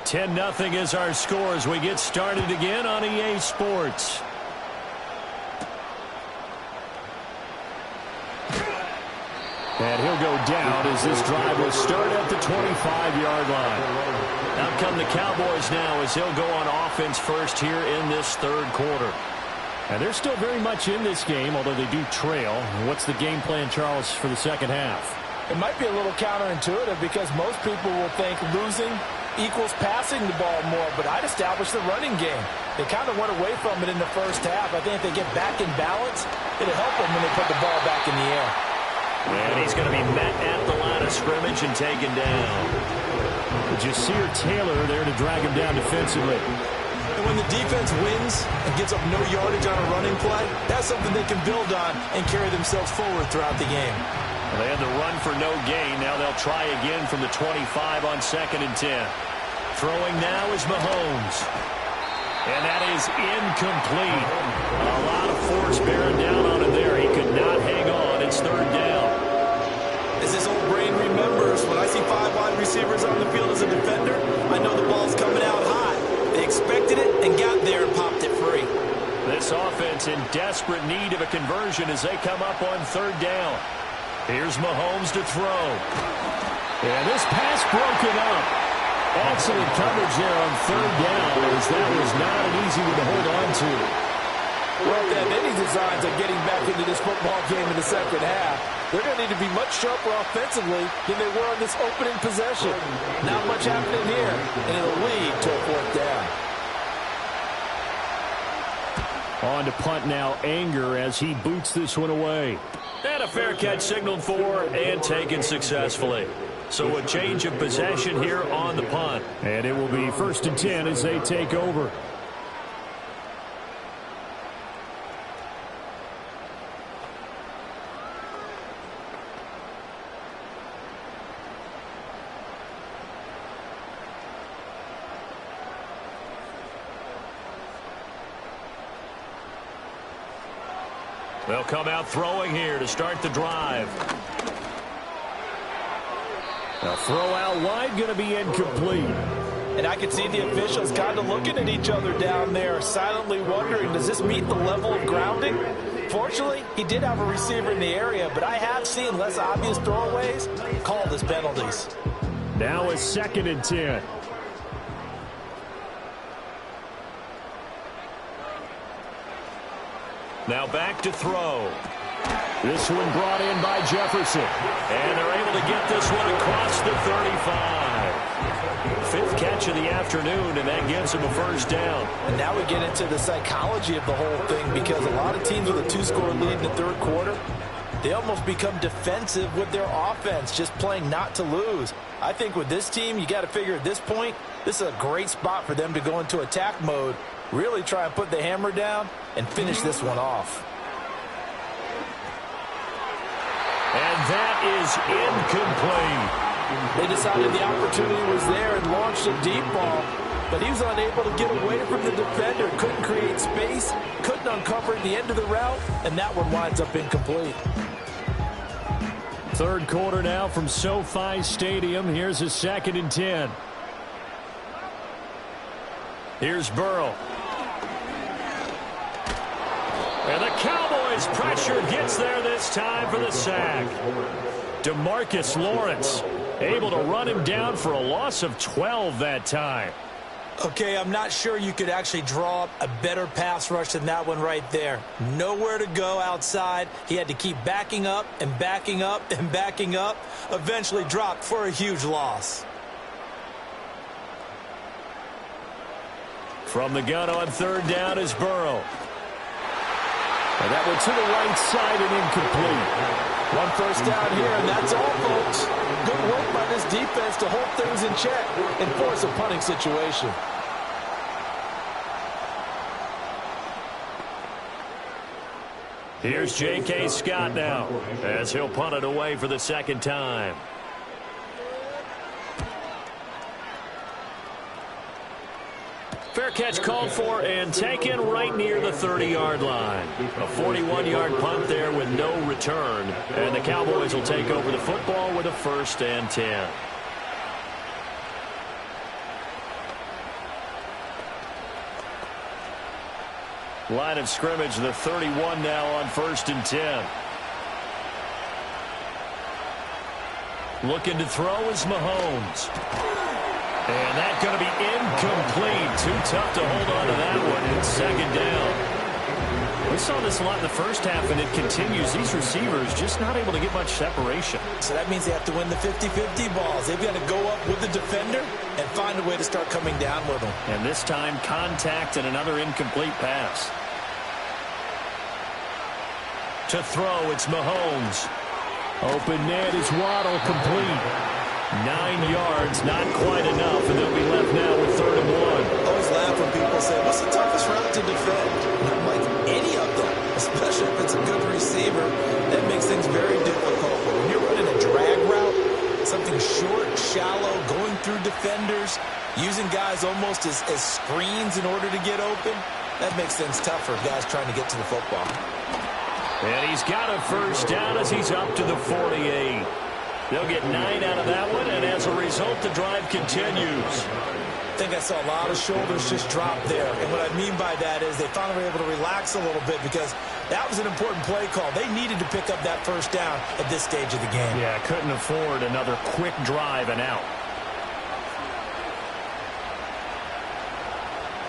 10-0 is our score as we get started again on EA Sports. And he'll go down as this drive will start at the 25-yard line. Out come the Cowboys now as he'll go on offense first here in this third quarter. And they're still very much in this game, although they do trail. What's the game plan, Charles, for the second half? It might be a little counterintuitive because most people will think losing equals passing the ball more, but I'd establish the running game. They kind of went away from it in the first half. I think if they get back in balance, it'll help them when they put the ball back in the air. And he's going to be met at the line of scrimmage and taken down. Jasir Taylor there to drag him down defensively. And when the defense wins and gets up no yardage on a running play, that's something they can build on and carry themselves forward throughout the game. They had the run for no gain. Now they'll try again from the 25 on 2nd and 10. Throwing now is Mahomes. And that is incomplete. A lot of force bearing down on him there. He could not hang on. It's 3rd down. As this old brain remembers, when I see 5 wide receivers on the field as a defender, I know the ball's coming out high. They expected it and got there and popped it free. This offense in desperate need of a conversion as they come up on 3rd down. Here's Mahomes to throw. And this pass broken up. Excellent coverage there on 3rd down as that was not an easy one to hold on to. Well, if they have any designs of getting back into this football game in the second half, they're going to need to be much sharper offensively than they were on this opening possession. Not much happening here, and it'll lead to a 4th down. On to punt now, Anger as he boots this one away. And a fair catch signaled for and taken successfully. So a change of possession here on the punt. And it will be 1st and 10 as they take over. They'll come out throwing here to start the drive. A throw out wide going to be incomplete. And I could see the officials kind of looking at each other down there, silently wondering, does this meet the level of grounding? Fortunately, he did have a receiver in the area, but I have seen less obvious throwaways called as penalties. Now a 2nd and 10. Now back to throw. This one brought in by Jefferson. And they're able to get this one across the 35. 5th catch of the afternoon, and that gives him a first down. And now we get into the psychology of the whole thing, because a lot of teams with a 2-score lead in the 3rd quarter, they almost become defensive with their offense, just playing not to lose. I think with this team, you got to figure at this point, this is a great spot for them to go into attack mode, really try and put the hammer down and finish this one off. And that is incomplete. They decided the opportunity was there and launched a deep ball, but he was unable to get away from the defender, couldn't create space, couldn't uncover at the end of the route, and that one winds up incomplete. 3rd quarter now from SoFi Stadium. Here's a 2nd and 10. Here's Burrow. And the Cowboys pressure gets there this time for the sack. DeMarcus Lawrence able to run him down for a loss of 12 that time. Okay, I'm not sure you could actually draw up a better pass rush than that one right there. Nowhere to go outside. He had to keep backing up and backing up and backing up. Eventually dropped for a huge loss. From the gun on 3rd down is Burrow. And that one to the right side and incomplete. One first down here, and that's all, folks. Good work by this defense to hold things in check and force a punting situation. Here's J.K. Scott now, as he'll punt it away for the 2nd time. Fair catch called for and taken right near the 30-yard line. A 41-yard punt there with no return. And the Cowboys will take over the football with a 1st and 10. Line of scrimmage, the 31 now on 1st and 10. Looking to throw is Mahomes. And that's going to be incomplete. Too tough to hold on to that one. It's 2nd down. We saw this a lot in the first half, and it continues. These receivers just not able to get much separation. So that means they have to win the 50-50 balls. They've got to go up with the defender and find a way to start coming down with them. And this time, contact and another incomplete pass. To throw, it's Mahomes. Open net is Waddle, complete. 9 yards, not quite enough, and they'll be left now with 3rd and 1. I always laugh when people say, what's the toughest route to defend? And I'm like, any of them, especially if it's a good receiver. That makes things very difficult. But when you're running a drag route, something short, shallow, going through defenders, using guys almost as screens in order to get open, that makes things tough for guys trying to get to the football. And he's got a 1st down as he's up to the 48. They'll get 9 out of that one, and as a result, the drive continues. I think I saw a lot of shoulders just drop there. And what I mean by that is they finally were able to relax a little bit because that was an important play call. They needed to pick up that 1st down at this stage of the game. Yeah, couldn't afford another quick drive and out.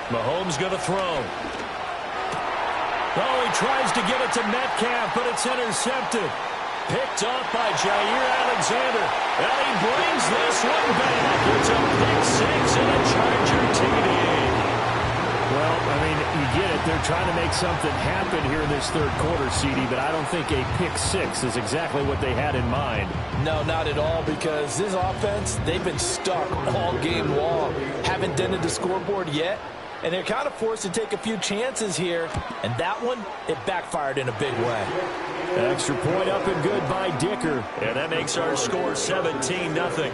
Mahomes going to throw. Oh, he tries to get it to Metcalf, but it's intercepted. Picked off by Jair Alexander. And he brings this one back. It's a pick 6 and a Charger TD. Well, I mean, you get it. They're trying to make something happen here in this 3rd quarter, CD, but I don't think a pick 6 is exactly what they had in mind. No, not at all, because this offense, they've been stuck all game long. Haven't dented the scoreboard yet. And they're kind of forced to take a few chances here. And that one, it backfired in a big way. Extra point up and good by Dicker. And that makes our score 17-0.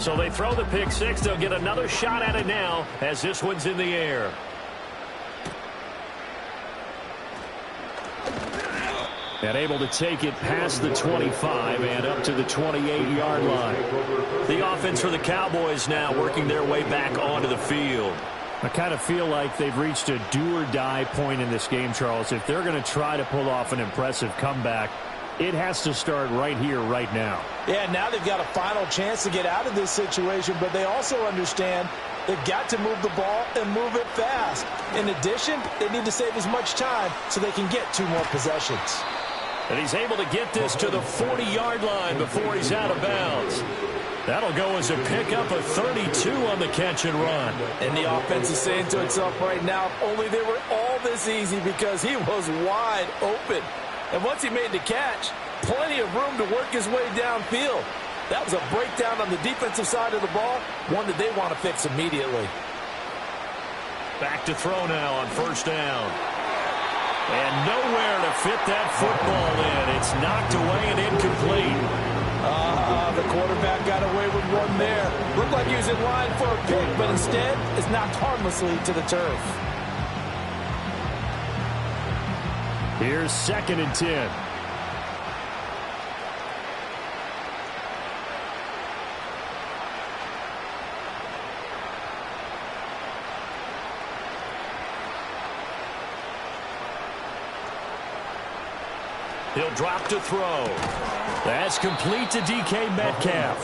So they throw the pick six. They'll get another shot at it now as this one's in the air. And able to take it past the 25 and up to the 28-yard line. The offense for the Cowboys now working their way back onto the field. I kind of feel like they've reached a do-or-die point in this game, Charles. If they're going to try to pull off an impressive comeback, it has to start right here, right now. Yeah, now they've got a final chance to get out of this situation, but they also understand they've got to move the ball and move it fast. In addition, they need to save as much time so they can get 2 more possessions. And he's able to get this to the 40-yard line before he's out of bounds. That'll go as a pickup of 32 on the catch and run. And the offense is saying to itself right now, if only they were all this easy, because he was wide open. And once he made the catch, plenty of room to work his way downfield. That was a breakdown on the defensive side of the ball, one that they want to fix immediately. Back to throw now on first down. And nowhere to fit that football in. It's knocked away and incomplete. The quarterback got away with one there. Looked like he was in line for a pick, but instead is knocked harmlessly to the turf. Here's 2nd and 10. He'll drop to throw. That's complete to DK Metcalf.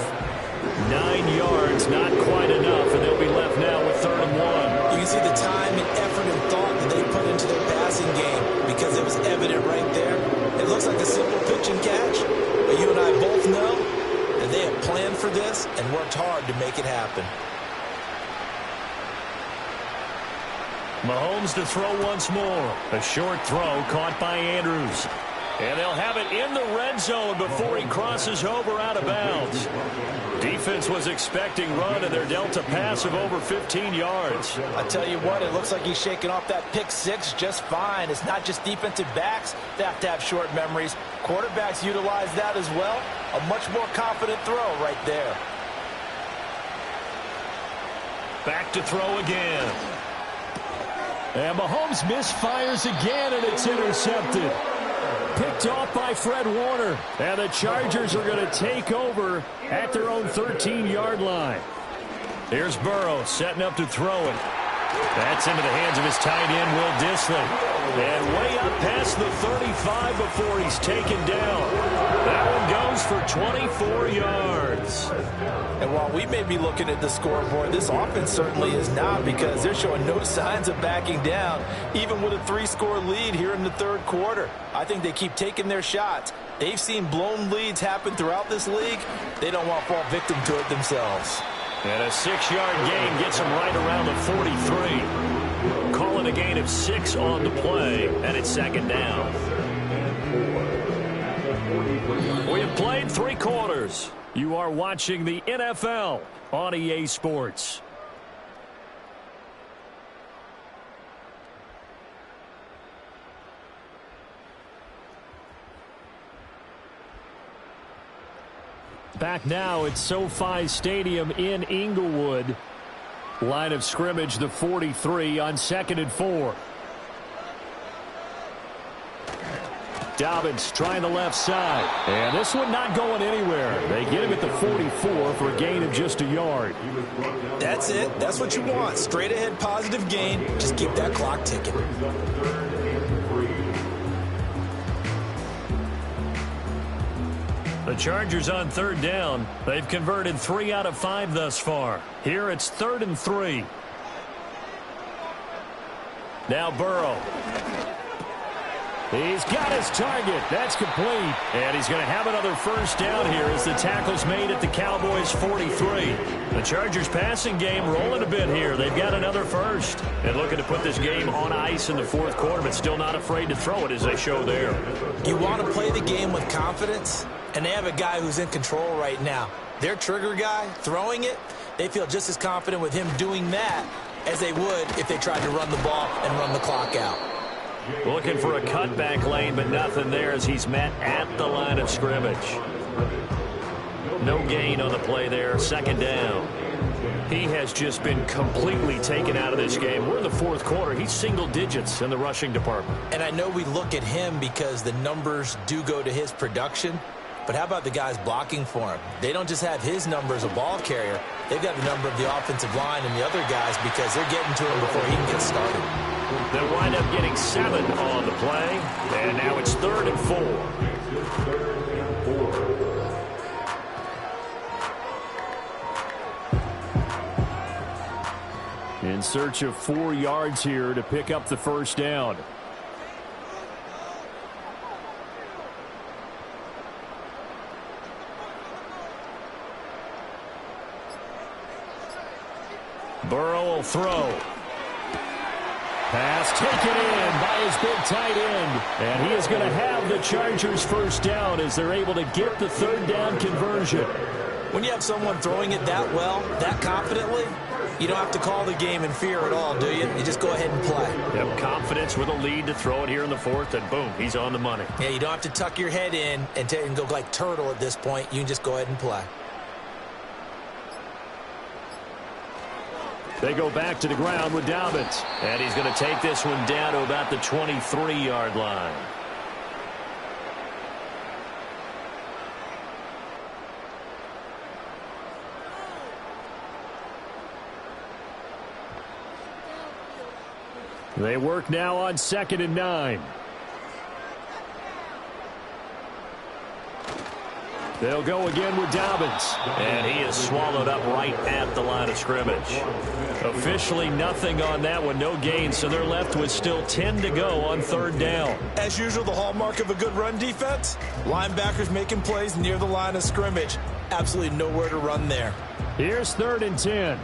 9 yards, not quite enough, and they'll be left now with 3rd and 1. You can see the time and effort and thought that they put into their passing game because it was evident right there. It looks like a simple pitch and catch, but you and I both know that they have planned for this and worked hard to make it happen. Mahomes to throw once more. A short throw caught by Andrews. And they'll have it in the red zone before he crosses over out of bounds. Defense was expecting run, and they're dealt a pass of over 15 yards. I tell you what, it looks like he's shaking off that pick six just fine. It's not just defensive backs that have to have short memories. Quarterbacks utilize that as well. A much more confident throw right there. Back to throw again. And Mahomes misfires again, and it's intercepted. Picked off by Fred Warner. And the Chargers are going to take over at their own 13-yard line. Here's Burrow setting up to throw it. That's into the hands of his tight end, Will Dissly. And way up past the 35 before he's taken down. That one goes for 24 yards. And while we may be looking at the scoreboard, this offense certainly is not, because they're showing no signs of backing down, even with a 3-score lead here in the 3rd quarter. I think they keep taking their shots. They've seen blown leads happen throughout this league. They don't want to fall victim to it themselves. And a 6-yard gain gets them right around the 43. Call it a gain of 6 on the play, and it's 2nd down. We have played 3 quarters. You are watching the NFL on EA Sports. Back now at SoFi Stadium in Inglewood. Line of scrimmage, the 43 on 2nd and 4. Dobbins trying the left side. And this one not going anywhere. They get him at the 44 for a gain of just a yard. That's it. That's what you want. Straight ahead positive gain. Just keep that clock ticking. The Chargers on 3rd down. They've converted 3 out of 5 thus far. Here it's 3rd and 3. Now Burrow. He's got his target. That's complete. And he's going to have another first down here as the tackle's made at the Cowboys' 43. The Chargers passing game rolling a bit here. They've got another first. And looking to put this game on ice in the 4th quarter, but still not afraid to throw it as they show there. You want to play the game with confidence, and they have a guy who's in control right now. Their trigger guy throwing it, they feel just as confident with him doing that as they would if they tried to run the ball and run the clock out. Looking for a cutback lane, but nothing there as he's met at the line of scrimmage. no gain on the play there. Second down. He has just been completely taken out of this game. We're in the fourth quarter. He's single digits in the rushing department. And I know we look at him because the numbers do go to his production. But how about the guys blocking for him? They don't just have his number as a ball carrier. They've got the number of the offensive line and the other guys because they're getting to him before he can get started. They'll wind up getting 7 on the play. And now it's 3rd and 4. In search of 4 yards here to pick up the first down. Burrow will throw. Pass taken in by his big tight end. And he is going to have the Chargers first down as they're able to get the 3rd down conversion. When you have someone throwing it that well, that confidently, you don't have to call the game in fear at all, do you? You just go ahead and play. Yep, confidence with a lead to throw it here in the 4th, and boom, he's on the money. Yeah, you don't have to tuck your head in and go like turtle at this point. You can just go ahead and play. They go back to the ground with Dobbins. And he's going to take this one down to about the 23-yard line. They work now on 2nd and 9. They'll go again with Dobbins. And he is swallowed up right at the line of scrimmage. Officially nothing on that one, no gain, so they're left with still 10 to go on 3rd down. As usual, the hallmark of a good run defense, linebackers making plays near the line of scrimmage. Absolutely nowhere to run there. Here's 3rd and 10.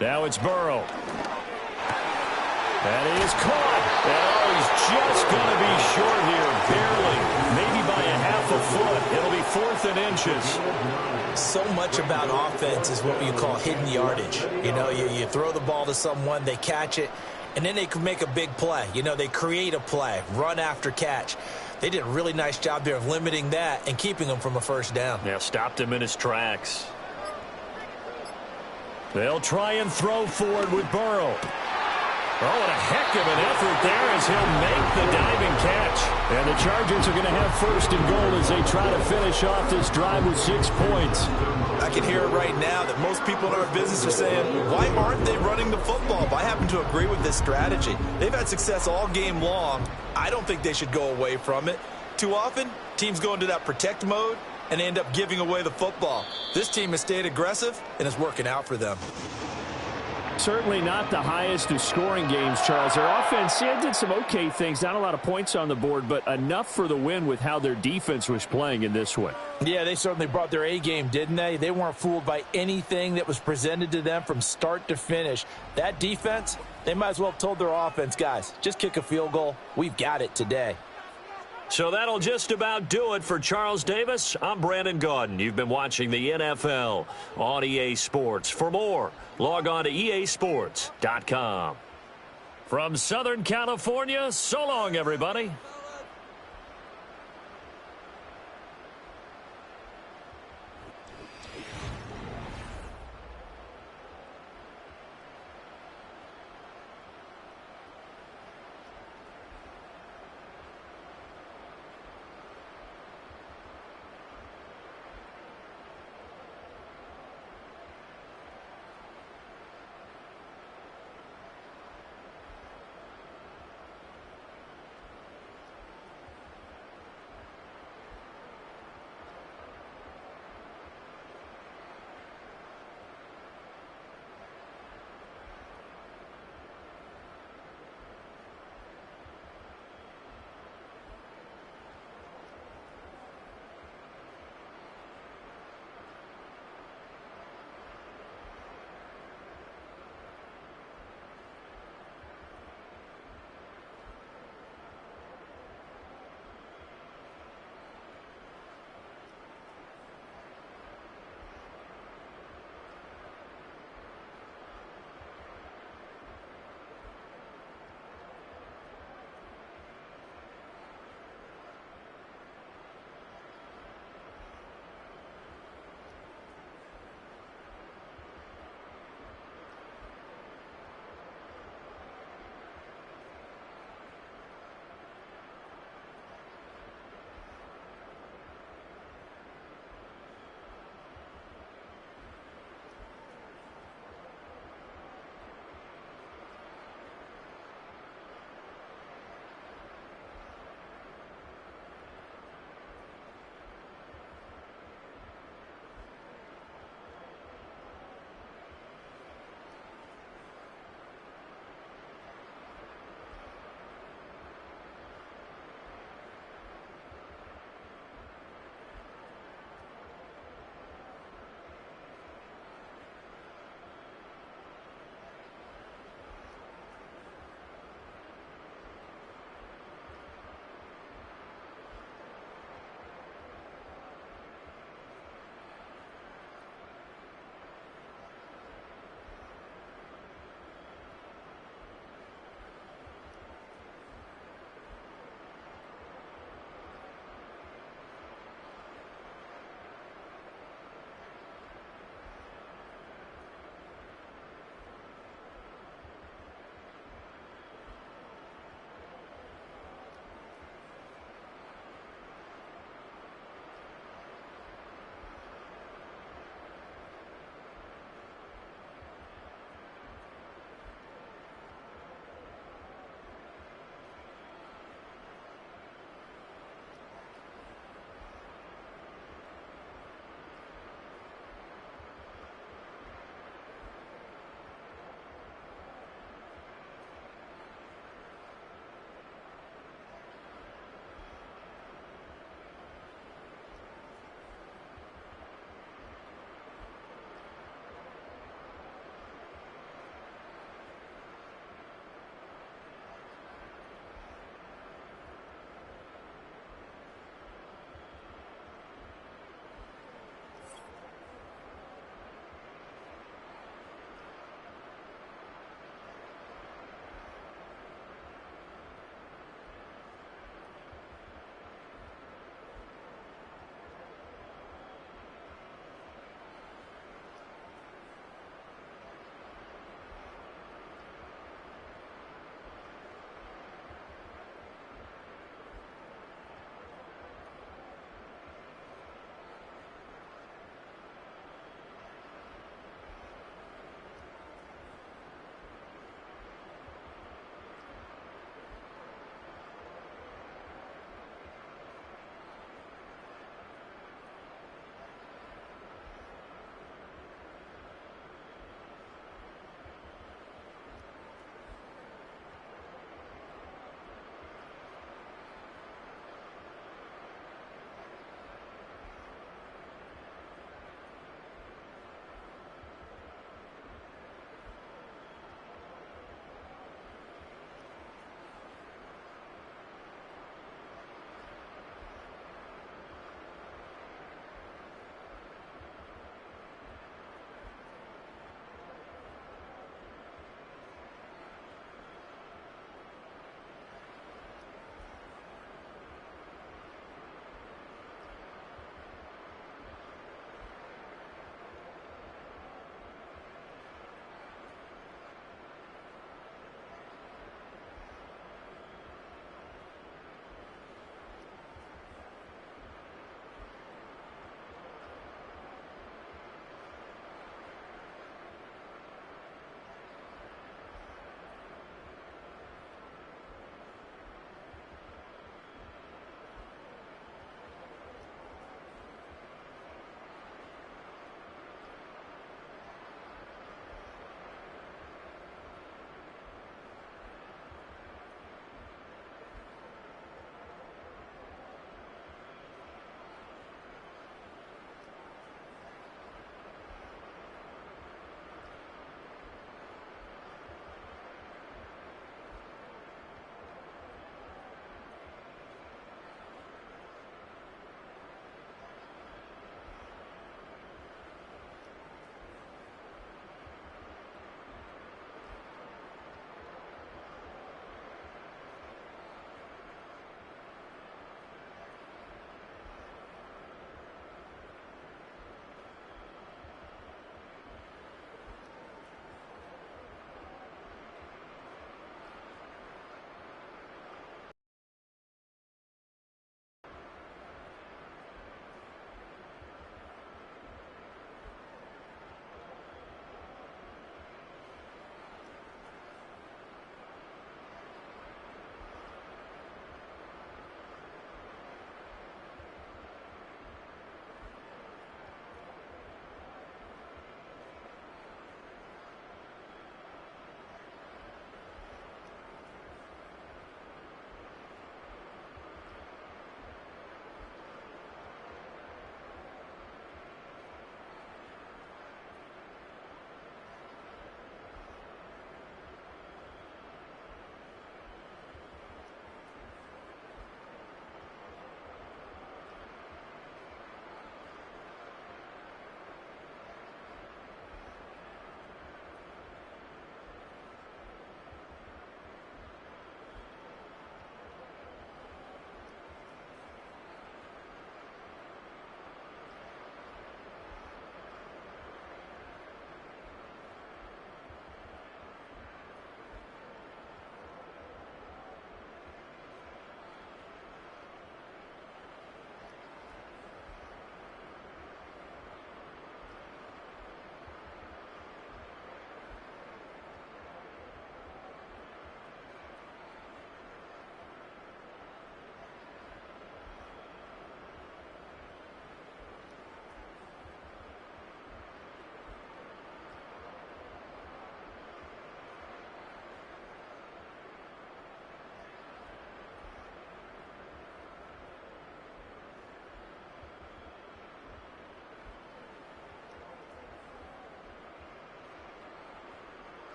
Now it's Burrow. And he is caught. Oh, he's just going to be short here, barely. Maybe by a half a foot. It'll be 4th and inches. So much about offense is what you call hidden yardage. You know, you throw the ball to someone, they catch it, and then they can make a big play. You know, they create a play, run after catch. They did a really nice job there of limiting that and keeping him from a first down. Yeah, stopped him in his tracks. They'll try and throw forward with Burrow. Oh, what a heck of an effort there as he'll make the diving catch. And the Chargers are going to have 1st and goal as they try to finish off this drive with 6 points. I can hear it right now that most people in our business are saying, why aren't they running the football? But I happen to agree with this strategy. They've had success all game long. I don't think they should go away from it. Too often, teams go into that protect mode and end up giving away the football. This team has stayed aggressive, and it's working out for them. Certainly not the highest of scoring games, Charles. Their offense did some okay things. Not a lot of points on the board, but enough for the win with how their defense was playing in this one. Yeah, they certainly brought their A game, didn't they? They weren't fooled by anything that was presented to them from start to finish. That defense, they might as well have told their offense, guys, just kick a field goal. We've got it today. So that'll just about do it for Charles Davis. I'm Brandon Gaudin. You've been watching the NFL on EA Sports. For more, log on to easports.com. From Southern California, so long, everybody.